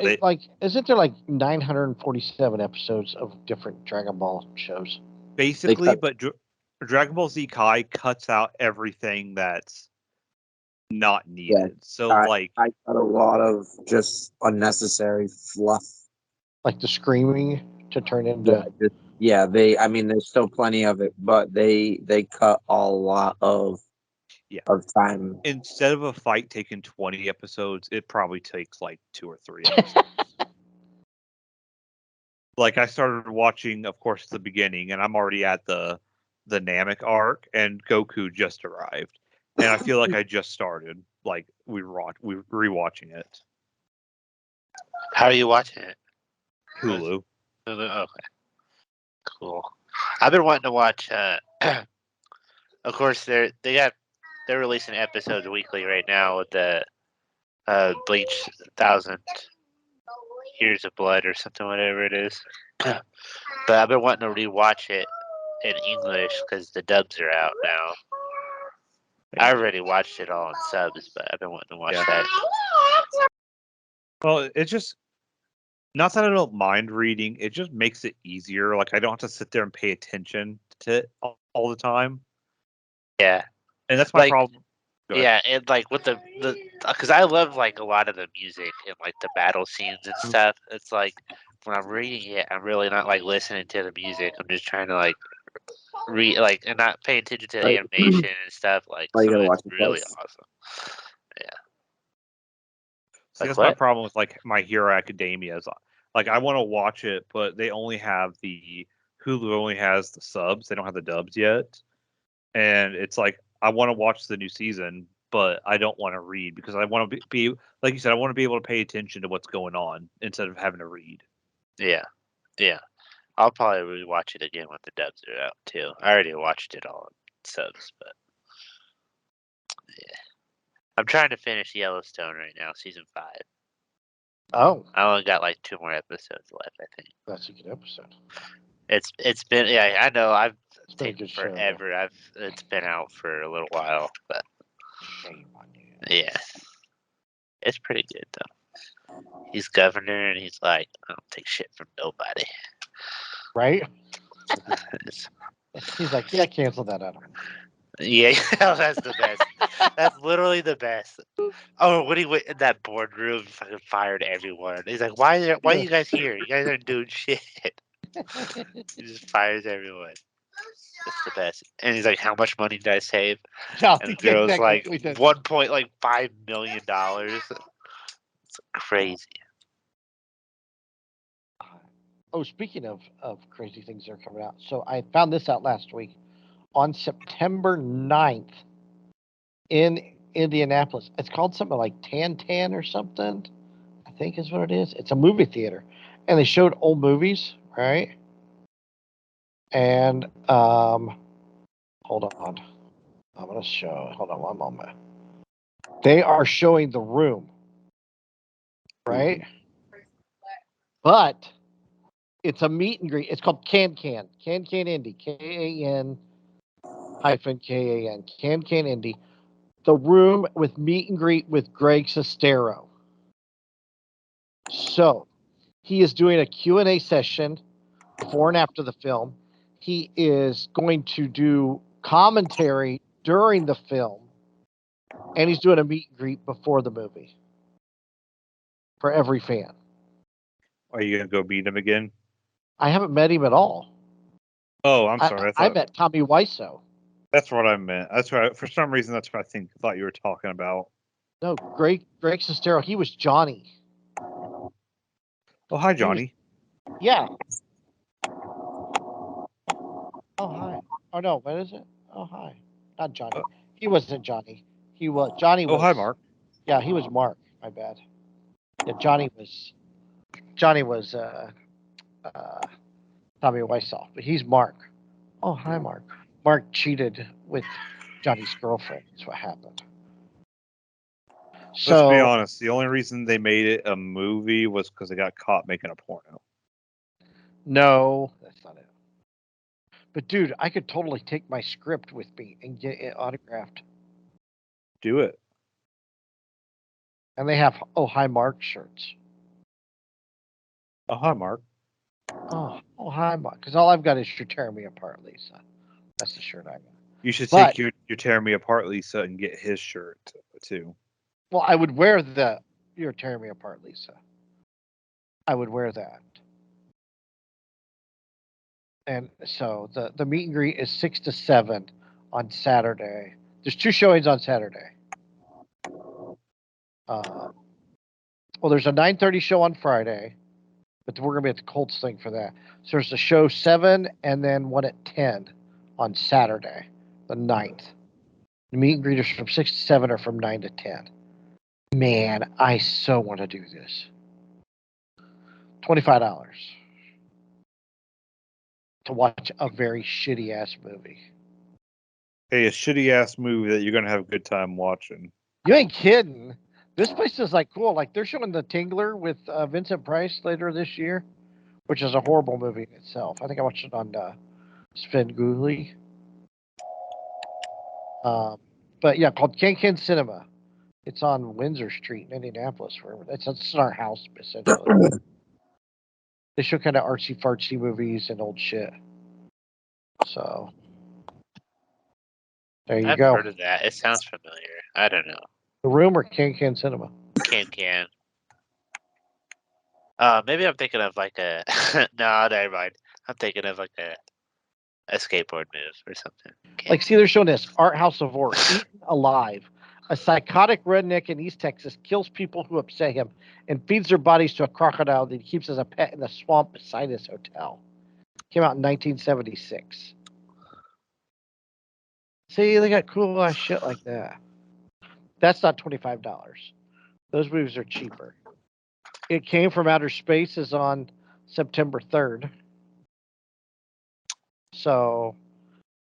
isn't there like 947 episodes of different Dragon Ball shows? Basically, but Dragon Ball Z Kai cuts out everything that's not needed. Yeah, so I got a lot of just unnecessary fluff. Like the screaming to turn into. There's still plenty of it, but they cut a lot of time. Instead of a fight taking 20 episodes, it probably takes like 2 or 3 episodes. Like I started watching, of course, the beginning, and I'm already at the Namek arc, and Goku just arrived, and I feel like I just started. Like we rewatching it. How are you watching it? Hulu. Okay. Cool. I've been wanting to watch. Of course, they're releasing episodes weekly right now with the Bleach 1,000 Years of Blood or something, whatever it is. But I've been wanting to rewatch it in English because the dubs are out now. I already watched it all in subs, but I've been wanting to watch that. Well, it's just not that I don't mind reading. It just makes it easier. Like I don't have to sit there and pay attention to it all the time. Yeah, and that's my problem. Yeah, and like with the because I love like a lot of the music and like the battle scenes and stuff. It's like when I'm reading it, I'm really not like listening to the music. I'm just trying to like read and not pay attention to the animation and stuff. Like you gotta it's watch it really twice. awesome. Yeah. See, that's my problem with like My Hero Academia. Is like I want to watch it, but they only have Hulu only has the subs. They don't have the dubs yet, and it's like I want to watch the new season, but I don't want to read because I want to be like you said. I want to be able to pay attention to what's going on instead of having to read. Yeah. I'll probably rewatch it again when the dubs are out too. I already watched it all in subs, but yeah. I'm trying to finish Yellowstone right now, season 5. Oh, I only got like 2 more episodes left, I think. that's a good episode. It's been I know I've taken forever. It's been out for a little while, but shame on you. Yeah, it's pretty good though. He's governor and he's like, I don't take shit from nobody. Right? He's like, yeah, cancel that out. Yeah, that's the best. That's literally the best. Oh, when he went in that boardroom, fucking fired everyone. He's like, why are you guys here? You guys aren't doing shit. He just fires everyone. That's the best. And he's like, how much money did I save? No, And the girl's like, $1.5 million. It's crazy. Oh, speaking of crazy things that are coming out. So I found this out last week. On September 9th in Indianapolis. It's called something like Tan or something, I think is what it is. It's a movie theater. And they showed old movies, right? And hold on. I'm gonna show. Hold on one moment. They are showing The Room, right? But it's a meet and greet. It's called Can Indy, KAN Can Indy. The Room with meet and greet with Greg Sestero. So he is doing a Q&A session before and after the film. He is going to do commentary during the film, and he's doing a meet and greet before the movie for every fan. Are you gonna go meet him again? I haven't met him at all. Oh, I'm sorry. I met Tommy Wiseau. That's what I meant. That's right. For some reason, that's what I thought you were talking about. No, Greg Sestero. He was Johnny. Oh, hi, Johnny. Yeah. Oh, hi. Oh, no. What is it? Oh, hi. Not Johnny. He wasn't Johnny. He was Johnny. Oh, hi, Mark. Yeah, he was Mark. My bad. Yeah, Johnny was Tommy Wiseau, but he's Mark. Oh, hi, Mark. Mark cheated with Johnny's girlfriend. That's what happened. So, let's be honest. The only reason they made it a movie was because they got caught making a porno. No, that's not it. But dude, I could totally take my script with me and get it autographed. Do it. And they have hi Mark shirts. Oh, hi, Mark. Oh hi Mark. Because all I've got is You're Tearing Me Apart, Lisa. That's the shirt I got. You should take your Tearing Me Apart, Lisa, and get his shirt too. Well, I would wear the You're Tearing Me Apart, Lisa. I would wear that. And so the meet and greet is 6 to 7 on Saturday. There's 2 showings on Saturday. Well, there's a 9:30 show on Friday, but we're gonna be at the Colts thing for that. So there's a show 7 and then one at 10 on Saturday, the 9th. The meet and greeters from 6 to 7 are from 9 to 10. Man, I so want to do this. $25 to watch a very shitty ass movie. Hey, a shitty ass movie that you're gonna have a good time watching. You ain't kidding. This place is like cool. Like they're showing The Tingler with Vincent Price later this year, which is a horrible movie in itself. I think I watched it on Svengoolie. But yeah, called Can Cinema. It's on Windsor Street in Indianapolis. It's in our house essentially. They show kind of artsy fartsy movies and old shit. So there you go. I've heard of that. It sounds familiar. I don't know. The Room or Can Cinema? Can. Maybe I'm thinking of like a. No, never mind. I'm thinking of like a skateboard move or something. Like, see, they're showing this Art House of Horror, Eaten Alive. A psychotic redneck in East Texas kills people who upset him and feeds their bodies to a crocodile that he keeps as a pet in the swamp beside his hotel. Came out in 1976. See, they got cool ass shit like that. That's not $25. Those movies are cheaper. It Came from Outer Space is on September 3rd. So,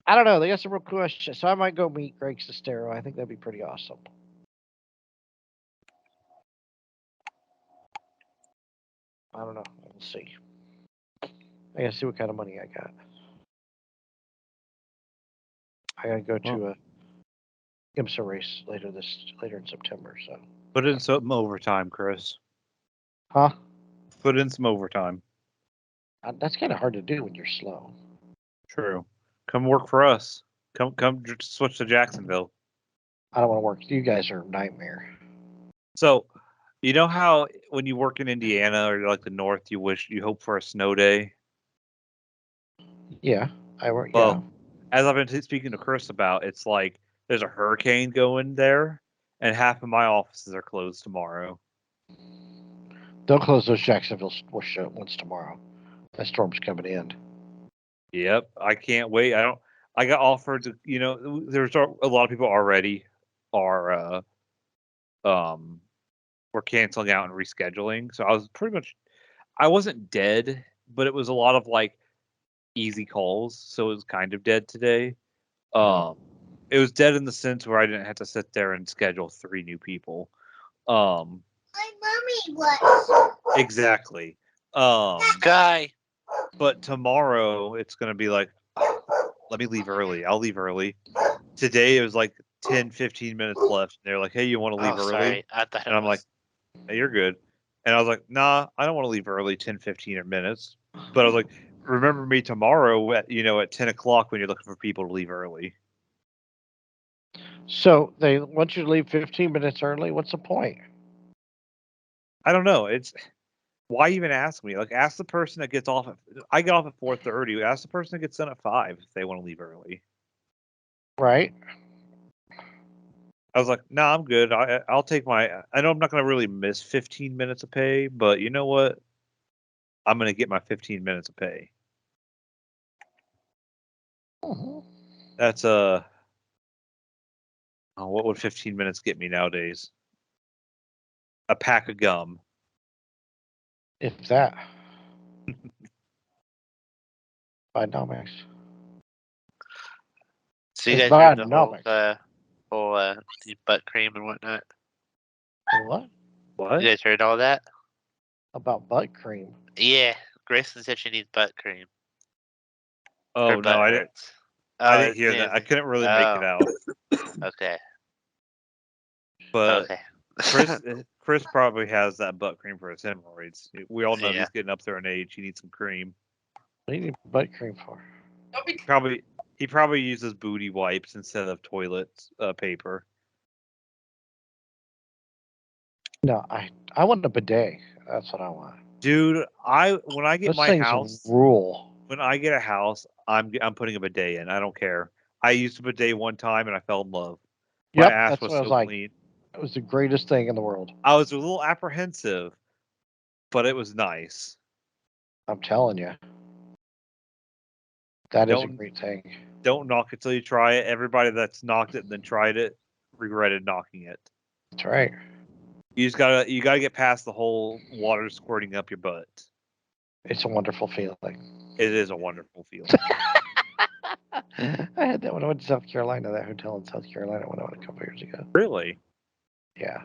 I don't know. They got some real cool shit. So I might go meet Greg Sestero. I think that'd be pretty awesome. I don't know. We'll see. I gotta see what kind of money I got. I gotta go to a IMSA race later in September. So put in some overtime, Chris. Huh? Put in some overtime. That's kind of hard to do when you're slow. True. Come work for us. Come switch to Jacksonville. I don't want to work. You guys are a nightmare. So, you know how when you work in Indiana or like the North, you hope for a snow day. Yeah, I work. Well, as I've been speaking to Chris about, it's like there's a hurricane going there, and half of my offices are closed tomorrow. They'll close those Jacksonville ones tomorrow. That storm's coming in. Yep, I can't wait. I got offered to, there's a lot of people already are were canceling out and rescheduling. So I wasn't dead, but it was a lot of like easy calls, so it was kind of dead today. It was dead in the sense where I didn't have to sit there and schedule 3 new people. My mommy was. Exactly. Guy. But tomorrow it's gonna be like, let me leave early. I'll leave early. Today it was like 10, 15 minutes left. And they're like, hey, you want to leave Oh, early? sorry. I thought And I'm like, hey, you're good. And I was like, nah, I don't want to leave early 10, 15 minutes. But I was like, remember me tomorrow at 10 o'clock when you're looking for people to leave early. So they want you to leave 15 minutes early. What's the point? I don't know. It's why even ask me? Like, ask the person that gets off. I get off at 4:30. Ask the person that gets done at 5 if they want to leave early. Right? I was like, nah, I'm good. I'll take my. I know I'm not gonna really miss 15 minutes of pay, but you know what? I'm gonna get my 15 minutes of pay. That's what would 15 minutes get me nowadays? A pack of gum. If that. Bidenomics. So you It's guys heard the Bidenomics. whole the butt cream and whatnot. What? What? You guys heard all that? About butt cream? Yeah, Grayson said she needs butt cream. Oh Her no, butt I didn't. hurts. I Oh, didn't hear that. I yeah. couldn't really make it out. Okay. But Okay. Chris probably has that butt cream for his hemorrhoids. We all know Yeah. he's getting up there in age. He needs some cream. What do you need butt cream for? He probably uses booty wipes instead of toilet paper. No, I want a bidet. That's what I want. Dude, when I get Those my things house, rule. when I get a house, I'm putting a bidet in. I don't care. I used a bidet one time and I fell in love. My Yep, ass that's was what I was so like. clean. It was the greatest thing in the world. I was a little apprehensive, but it was nice. I'm telling you. That is a Don't great thing. don't knock it till you try it. Everybody that's knocked it and then tried it regretted knocking it. That's right. You gotta get past the whole water squirting up your butt. It's a wonderful feeling. It is a wonderful feeling. I had that when I went to South Carolina, that hotel in South Carolina when I went a couple years ago. Really? Yeah.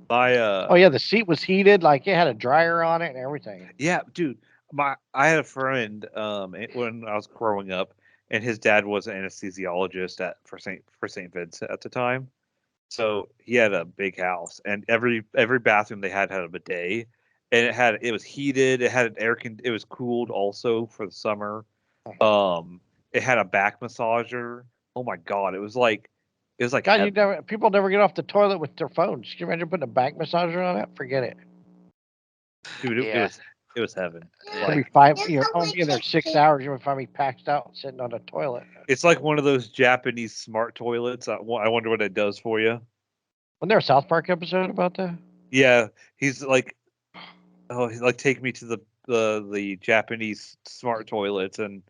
My Oh yeah, the seat was heated, like it had a dryer on it and everything. Yeah, dude. I had a friend when I was growing up, and his dad was an anesthesiologist for Saint Vincent at the time. So he had a big house, and every bathroom they had a bidet, and it was heated. It had it was cooled also for the summer. It had a back massager. Oh my god, it was like God, heaven. people never get off the toilet with their phones. Can you imagine putting a back massager on it? Forget it. Dude, Yeah. it was heaven. It'll Like, be I'll be in there 6 hours. You're gonna find me passed out sitting on a toilet. it's like one of those Japanese smart toilets. I wonder what it does for you. Wasn't there a South Park episode about that? Yeah, he's like, oh, he's like, take me to the Japanese smart toilets, and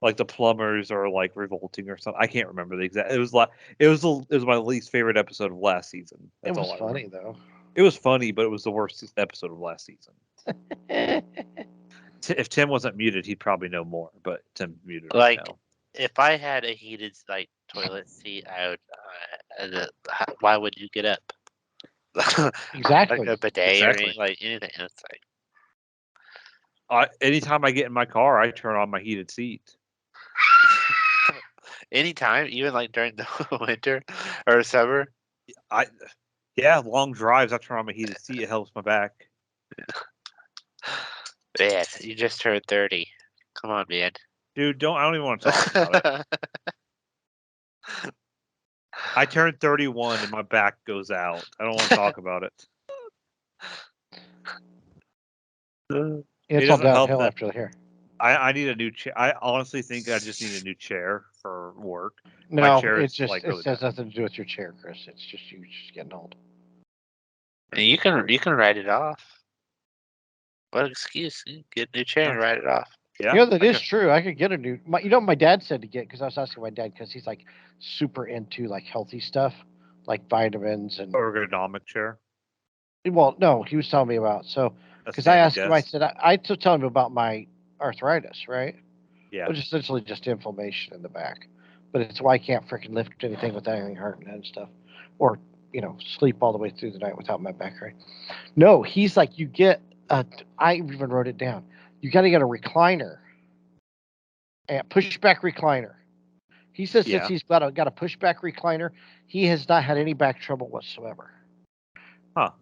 like the plumbers are like revolting or something. I can't remember the exact. It was my least favorite episode of last season. It That's was all I funny remember. though. It was funny, but it was the worst episode of last season. If Tim wasn't muted, he'd probably know more. But Tim muted right Like, now. if I had a heated toilet seat, I would. Why would you get up? Exactly. Like a bidet Exactly. or anything. It's like Anytime I get in my car, I turn on my heated seat. anytime, even like during the winter or summer. Long drives. I turn on my heated seat. It helps my back. Man, you just turned 30. Come on, man. Dude, I don't even want to talk about it. I turned 31 and my back goes out. I don't want to talk about it. It's all doesn't help downhill that- after here. I need a new chair. I honestly think I just need a new chair for work. No, chair it is, like, really has bad. nothing to do with your chair, Chris. It's just you just getting old. You can write it off. What excuse? You can get a new chair and write it off. Yeah, You know that I is can- true. I could get a new. You know what my dad said to get because I was asking my dad because he's like super into like healthy stuff, like vitamins and. ergonomic chair. Well, no, he was telling me about so A because I standing asked him. I desk. said I told him about my arthritis, right? Yeah. which is essentially just inflammation in the back. But it's why I can't freaking lift anything without anything hurting and stuff, or sleep all the way through the night without my back hurting. No, he's like, you get. I even wrote it down. You got to get a recliner, a pushback recliner. He says since Yeah. he's got a pushback recliner, he has not had any back trouble whatsoever. Huh.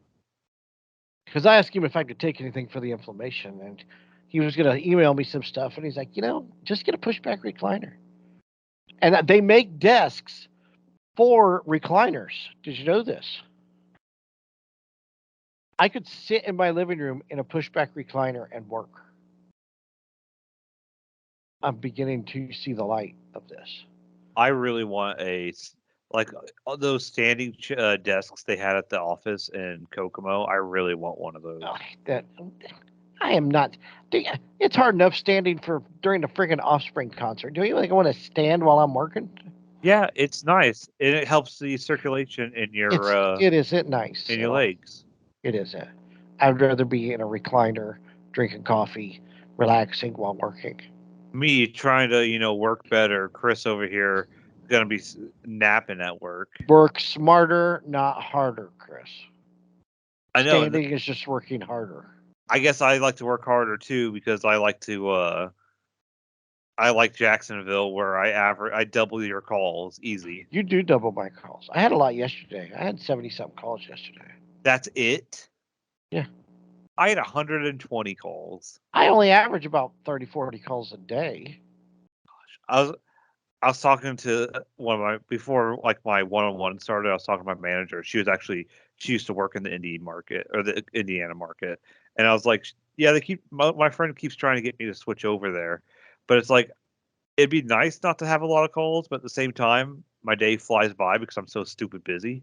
Because I asked him if I could take anything for the inflammation, and he was going to email me some stuff, and he's like, just get a pushback recliner. And they make desks for recliners. Did you know this? I could sit in my living room in a pushback recliner and work. I'm beginning to see the light of this. I really want like all those standing desks they had at the office in Kokomo. I really want one of those. I am not. It's hard enough standing during the friggin' Offspring concert. Do you think I want to stand while I'm working? Yeah, it's nice, and it helps the circulation in your It isn't nice. in your legs. It isn't. I'd rather be in a recliner, drinking coffee, relaxing while working. Me trying to work better. Chris over here gonna be napping at work. Work smarter, not harder, Chris. I know. Standing is just working harder. I guess I like to work harder too because I like to. I like Jacksonville where I double your calls easy. You do double my calls. I had a lot yesterday. I had 70-something calls yesterday. That's it? Yeah. I had 120 calls. I only average about 30, 40 calls a day. I was talking to one of my before like my one-on-one started. I was talking to my manager. She used to work in the Indian market or the Indiana market, and I was like, yeah, my friend keeps trying to get me to switch over there, but it's like it'd be nice not to have a lot of calls, but at the same time, my day flies by because I'm so stupid busy.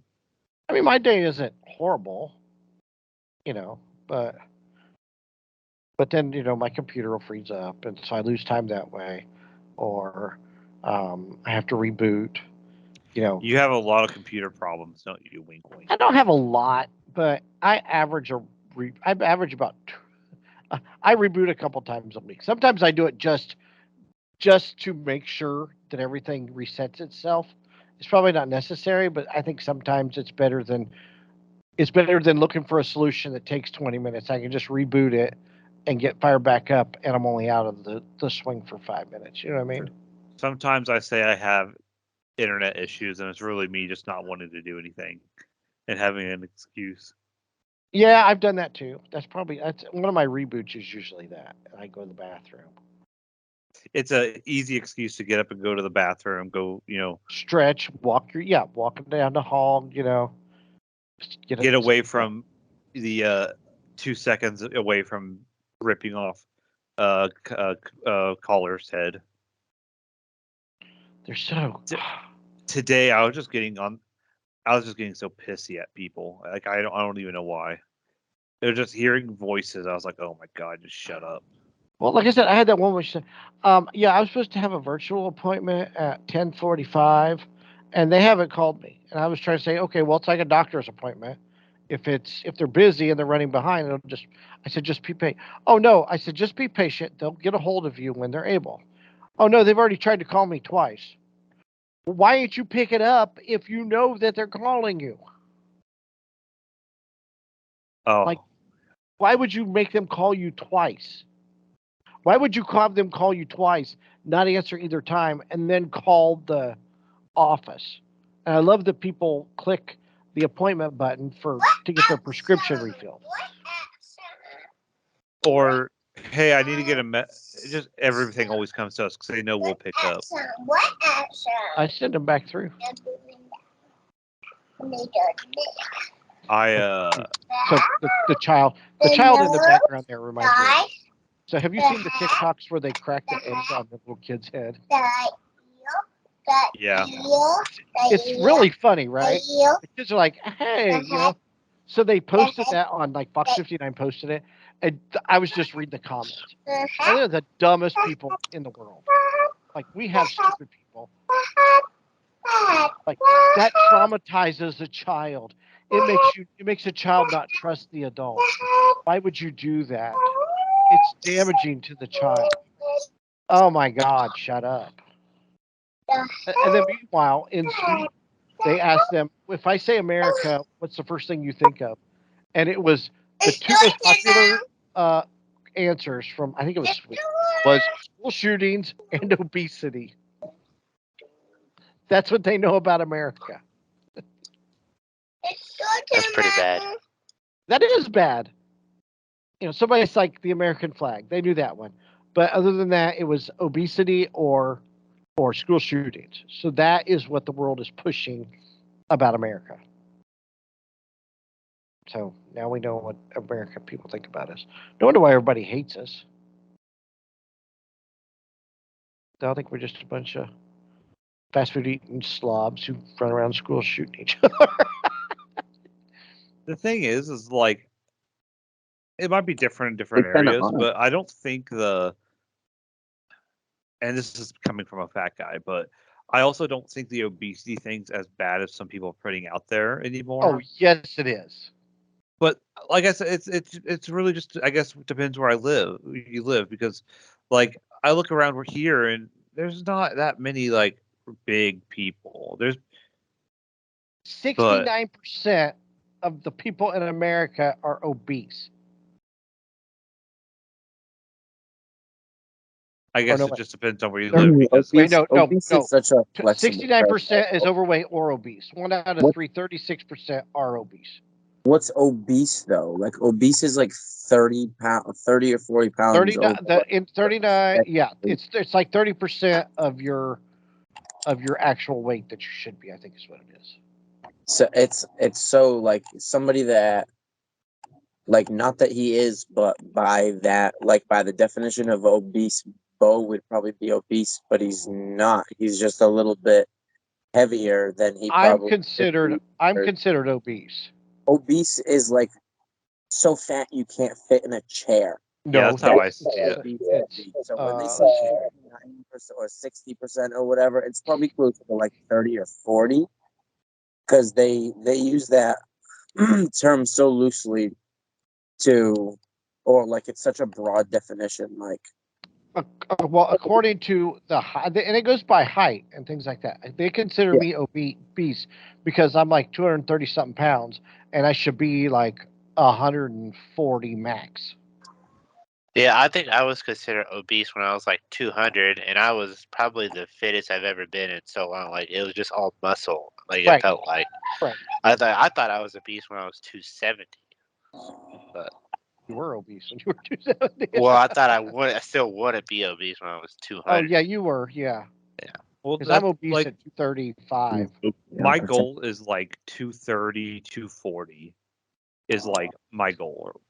I mean, my day isn't horrible, but then my computer will freeze up, and so I lose time that way, or I have to reboot. You have a lot of computer problems, don't you? Wink, wink. I don't have a lot, but I average about. I reboot a couple times a week. Sometimes I do it just to make sure that everything resets itself. It's probably not necessary, but I think sometimes it's better than looking for a solution that takes 20 minutes. I can just reboot it and get fired back up, and I'm only out of the swing for 5 minutes. You know what I mean? Sometimes I say I have internet issues, and it's really me just not wanting to do anything and having an excuse. Yeah, I've done that too. That's one of my reboots is usually that. I go to the bathroom. It's a easy excuse to get up and go to the bathroom, stretch, walking down the hall, get away from the 2 seconds away from ripping off caller's head. They're so. Today I was just getting so pissy at people. Like I don't even know why. They're just hearing voices. I was like, oh my god, just shut up. Well, like I said, I had that one which said, yeah, I was supposed to have a virtual appointment at 10:45, and they haven't called me. And I was trying to say, okay, well, it's like a doctor's appointment. If they're busy and they're running behind, I said, just be patient. Oh no, I said, just be patient. They'll get a hold of you when they're able. Oh no, they've already tried to call me twice. Well, why didn't you pick it up if you know that they're calling you? Oh, like, why would you make them call you twice? Why would you have them call you twice, not answer either time, and then call the office? And I love that people click the appointment button to get their prescription refilled. Or, hey, I need to get just everything always comes to us because they know we'll pick up. I send them back through. So the child in the background there reminds me. So have you seen the TikToks where they crack the eggs on the little kid's head? Yeah. It's really funny, right? The kids are like, hey, So they posted that on Fox 59 posted it, and I was just reading the comments. And they're the dumbest people in the world. We have stupid people. That traumatizes a child. It makes a child not trust the adult. Why would you do that? It's damaging to the child. Oh my God! Shut up. And then meanwhile, in Sweden, they asked them, if I say America, what's the first thing you think of? And it was the two most popular answers from, I think it was Sweden, was school shootings and obesity. That's what they know about America. That's pretty bad. That is bad. Somebody's like the American flag. They knew that one. But other than that, it was obesity or school shootings. So that is what the world is pushing about America. So now we know what American people think about us. No wonder why everybody hates us. I think we're just a bunch of fast food eating slobs who run around school shooting each other. The thing is like, it might be different in different They kinda areas, are. but I don't think and this is coming from a fat guy, but I also don't think the obesity thing's as bad as some people are putting out there anymore. Oh, yes, it is. But like I said, it's really just, I guess, depends where you live, because like I look around here and there's not that many like big people. There's 69% of the people in America are obese. I guess no, it just depends on where you They're- live. Because Wait, no. Obese is such a flexible 69% is overweight or obese. 1 out of What? 3, 36% are obese. What's obese though? Like obese is like 30 or 40 pounds. 39. over. In 39, yeah, it's like 30% of your actual weight that you should be. I think is what it is. So it's so like somebody that, like, not that he is, but by that, like by the definition of obese, Bo would probably be obese, but he's not. He's just a little bit heavier than he probably. I'm considered obese. Obese is like so fat you can't fit in a chair. No, yeah, that's how I see it. So when they let's say see. 90% or 60% or whatever, it's probably closer to like 30 or 40, because they use that term so loosely or like it's such a broad definition. Like, Well, according to the height, and it goes by height and things like that. They consider me obese because I'm like 230 something pounds, and I should be like 140 max. Yeah, I think I was considered obese when I was like 200, and I was probably the fittest I've ever been in so long. Like it was just all muscle. Like Right. it felt like. Right. I thought I was obese when I was 270. But You were obese when you were 270. well, I thought I still wouldn't be obese when I was 200. Oh yeah, you were. Yeah. Well, Because I'm that's obese like at 235. my goal is like 230, 240 is like my goal.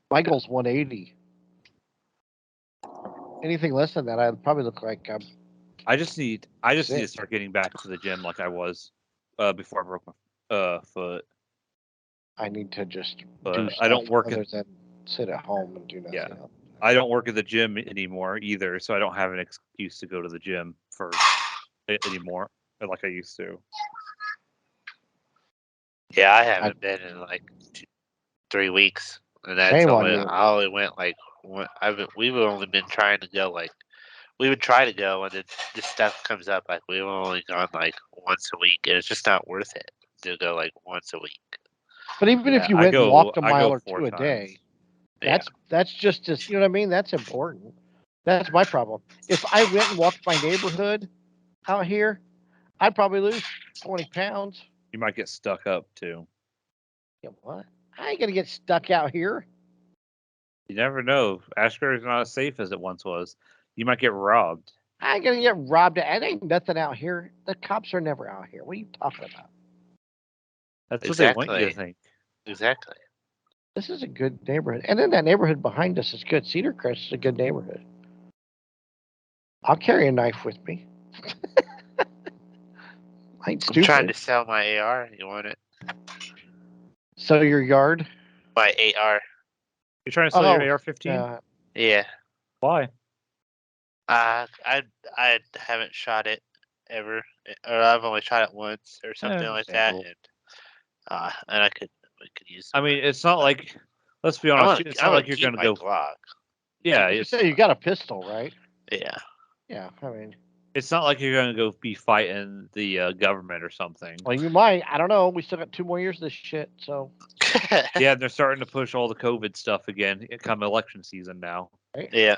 My goal's 180. Anything less than that, I'd probably look like I just need to Sick. start getting back to the gym like I was before I broke my foot. I need to just But do I stuff don't work other than sit at home and do nothing Yeah. else. I don't work at the gym anymore either, so I don't have an excuse to go to the gym anymore like I used to. Yeah, I haven't been in like 3 weeks, and that's Shame on only you. I only went like we've only been trying to go like we would try to go, and then this stuff comes up. Like we've only gone like once a week, and it's just not worth it to go like once a week. But even if Yeah, you I went and walked a I mile go or 4 two a times. day, Yeah. that's just as you know what I mean. That's important. That's my problem. If I went and walked my neighborhood out here, I'd probably lose 20 pounds. You might get stuck up too. Yeah, what? I ain't gonna get stuck out here. You never know. Ashbury is not as safe as it once was. You might get robbed. I ain't gonna get robbed. It ain't nothing out here. The cops are never out here. What are you talking about? That's what they want you to think. Exactly. This is a good neighborhood. And then that neighborhood behind us is good. Cedar Crest is a good neighborhood. I'll carry a knife with me. I ain't I'm trying stupid. to sell my AR. You want it? So your yard? My AR. You're trying to sell your AR-15? Yeah. Why? I haven't shot it ever, or I've only shot it once or something like that, and we could use. I mean, it's not like. Let's be I'm honest. gonna, It's I'm not like gonna you're keep gonna my go. Glock. Yeah, You it's, say you got a pistol, right? Yeah. Yeah, I mean, It's not like you're gonna go be fighting the government or something. well, you might. I don't know. We still got 2 more years of this shit. So, Yeah, they're starting to push all the COVID stuff again. Come election season now. Yeah.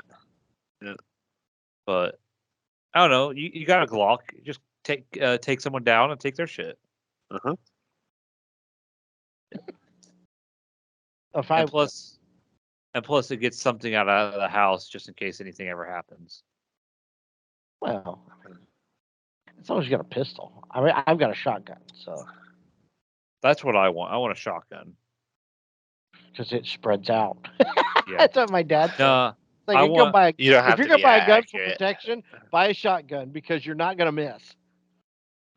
But I don't know. You got a Glock. Just take someone down and take their shit. Uh-huh. if I And plus, it gets something out of the house just in case anything ever happens. well, I mean, as long as you got a pistol. I mean, I've got a shotgun, so That's what I want. I want a shotgun. because it spreads out. Yeah. That's what my dad said. Nah, Like, I you go want- buy. You don't have If you're to gonna be buy a gun for accurate. protection, buy a shotgun because you're not gonna miss.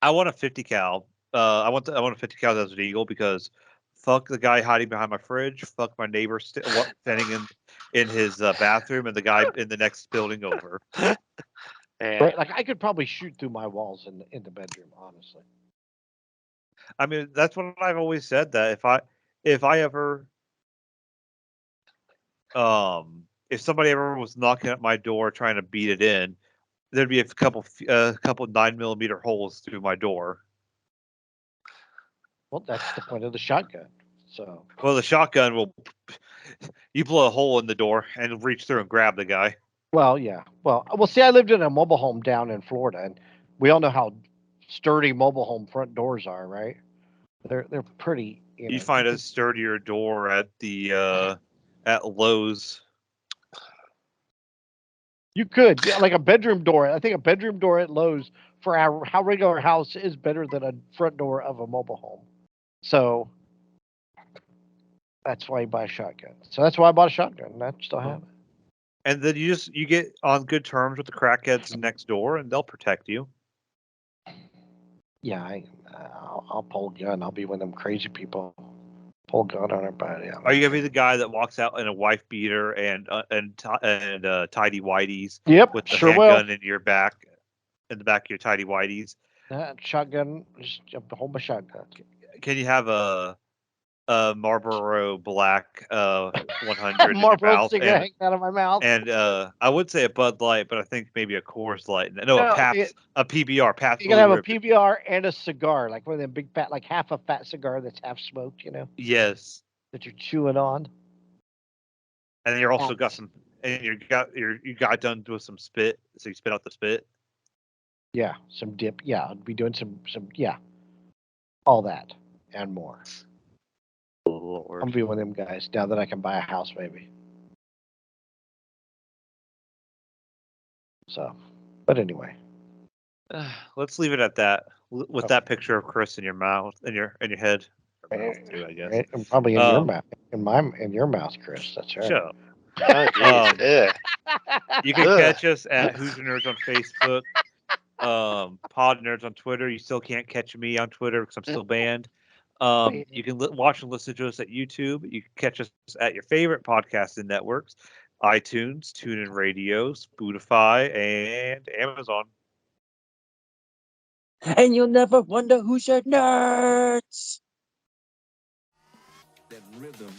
I want a 50 cal. I want a 50 cal Desert Eagle because fuck the guy hiding behind my fridge. Fuck my neighbor standing in his bathroom and the guy in the next building over. Yeah. Right? Like, I could probably shoot through my walls in the bedroom, honestly. I mean, that's what I've always said. That if I ever if somebody ever was knocking at my door trying to beat it in, there'd be a couple 9mm holes through my door. Well, that's the point of the shotgun. So, Well, the shotgun will you blow a hole in the door and reach through and grab the guy. well, yeah. Well, see, I lived in a mobile home down in Florida, and we all know how sturdy mobile home front doors are, right? They're pretty. You find a sturdier door at the at Lowe's. You could, yeah, like a bedroom door. I think a bedroom door at Lowe's for our how regular house is better than a front door of a mobile home. So that's why you buy a shotgun. So that's why I bought a shotgun. And I still have it. And then you get on good terms with the crackheads next door, and they'll protect you. Yeah, I'll pull a gun. I'll be one of them crazy people. Pull a gun on everybody. Are you gonna be the guy that walks out in a wife beater and tidy whities Yep, with the sure will. handgun in your back, in the back of your tidy whities? Shotgun, just hold my shotgun. Can you have a Marlboro Black 100 in your Marlboro mouth cigarette and hanging out of my mouth. I would say a Bud Light, but I think maybe a Coors Light. No, No, a Pabst, a PBR. Pabst. You can have Blue a Ribbon. PBR and a cigar, like one of them big fat, like half a fat cigar that's half smoked, Yes, that you're chewing on. and then you're also got some, and you got done with some spit, so you spit out the spit. Yeah, some dip. Yeah, I'd be doing some yeah, all that and more. Lord. I'm be one of them guys now that I can buy a house, maybe. So, but anyway, Let's leave it at that. With that picture of Chris in your mouth, in your head, or mouth too, I guess. right? And probably in your mouth, in your mouth, Chris. That's right. Shut up. Oh, geez. Yeah. You can Ugh. catch us at Who's Your Nerds on Facebook, Pod Nerds on Twitter. You still can't catch me on Twitter because I'm still banned. You can watch and listen to us at YouTube. You can catch us at your favorite podcasting networks: iTunes, TuneIn Radio, Spotify, and Amazon. And you'll never wonder who's your nerds. That rhythm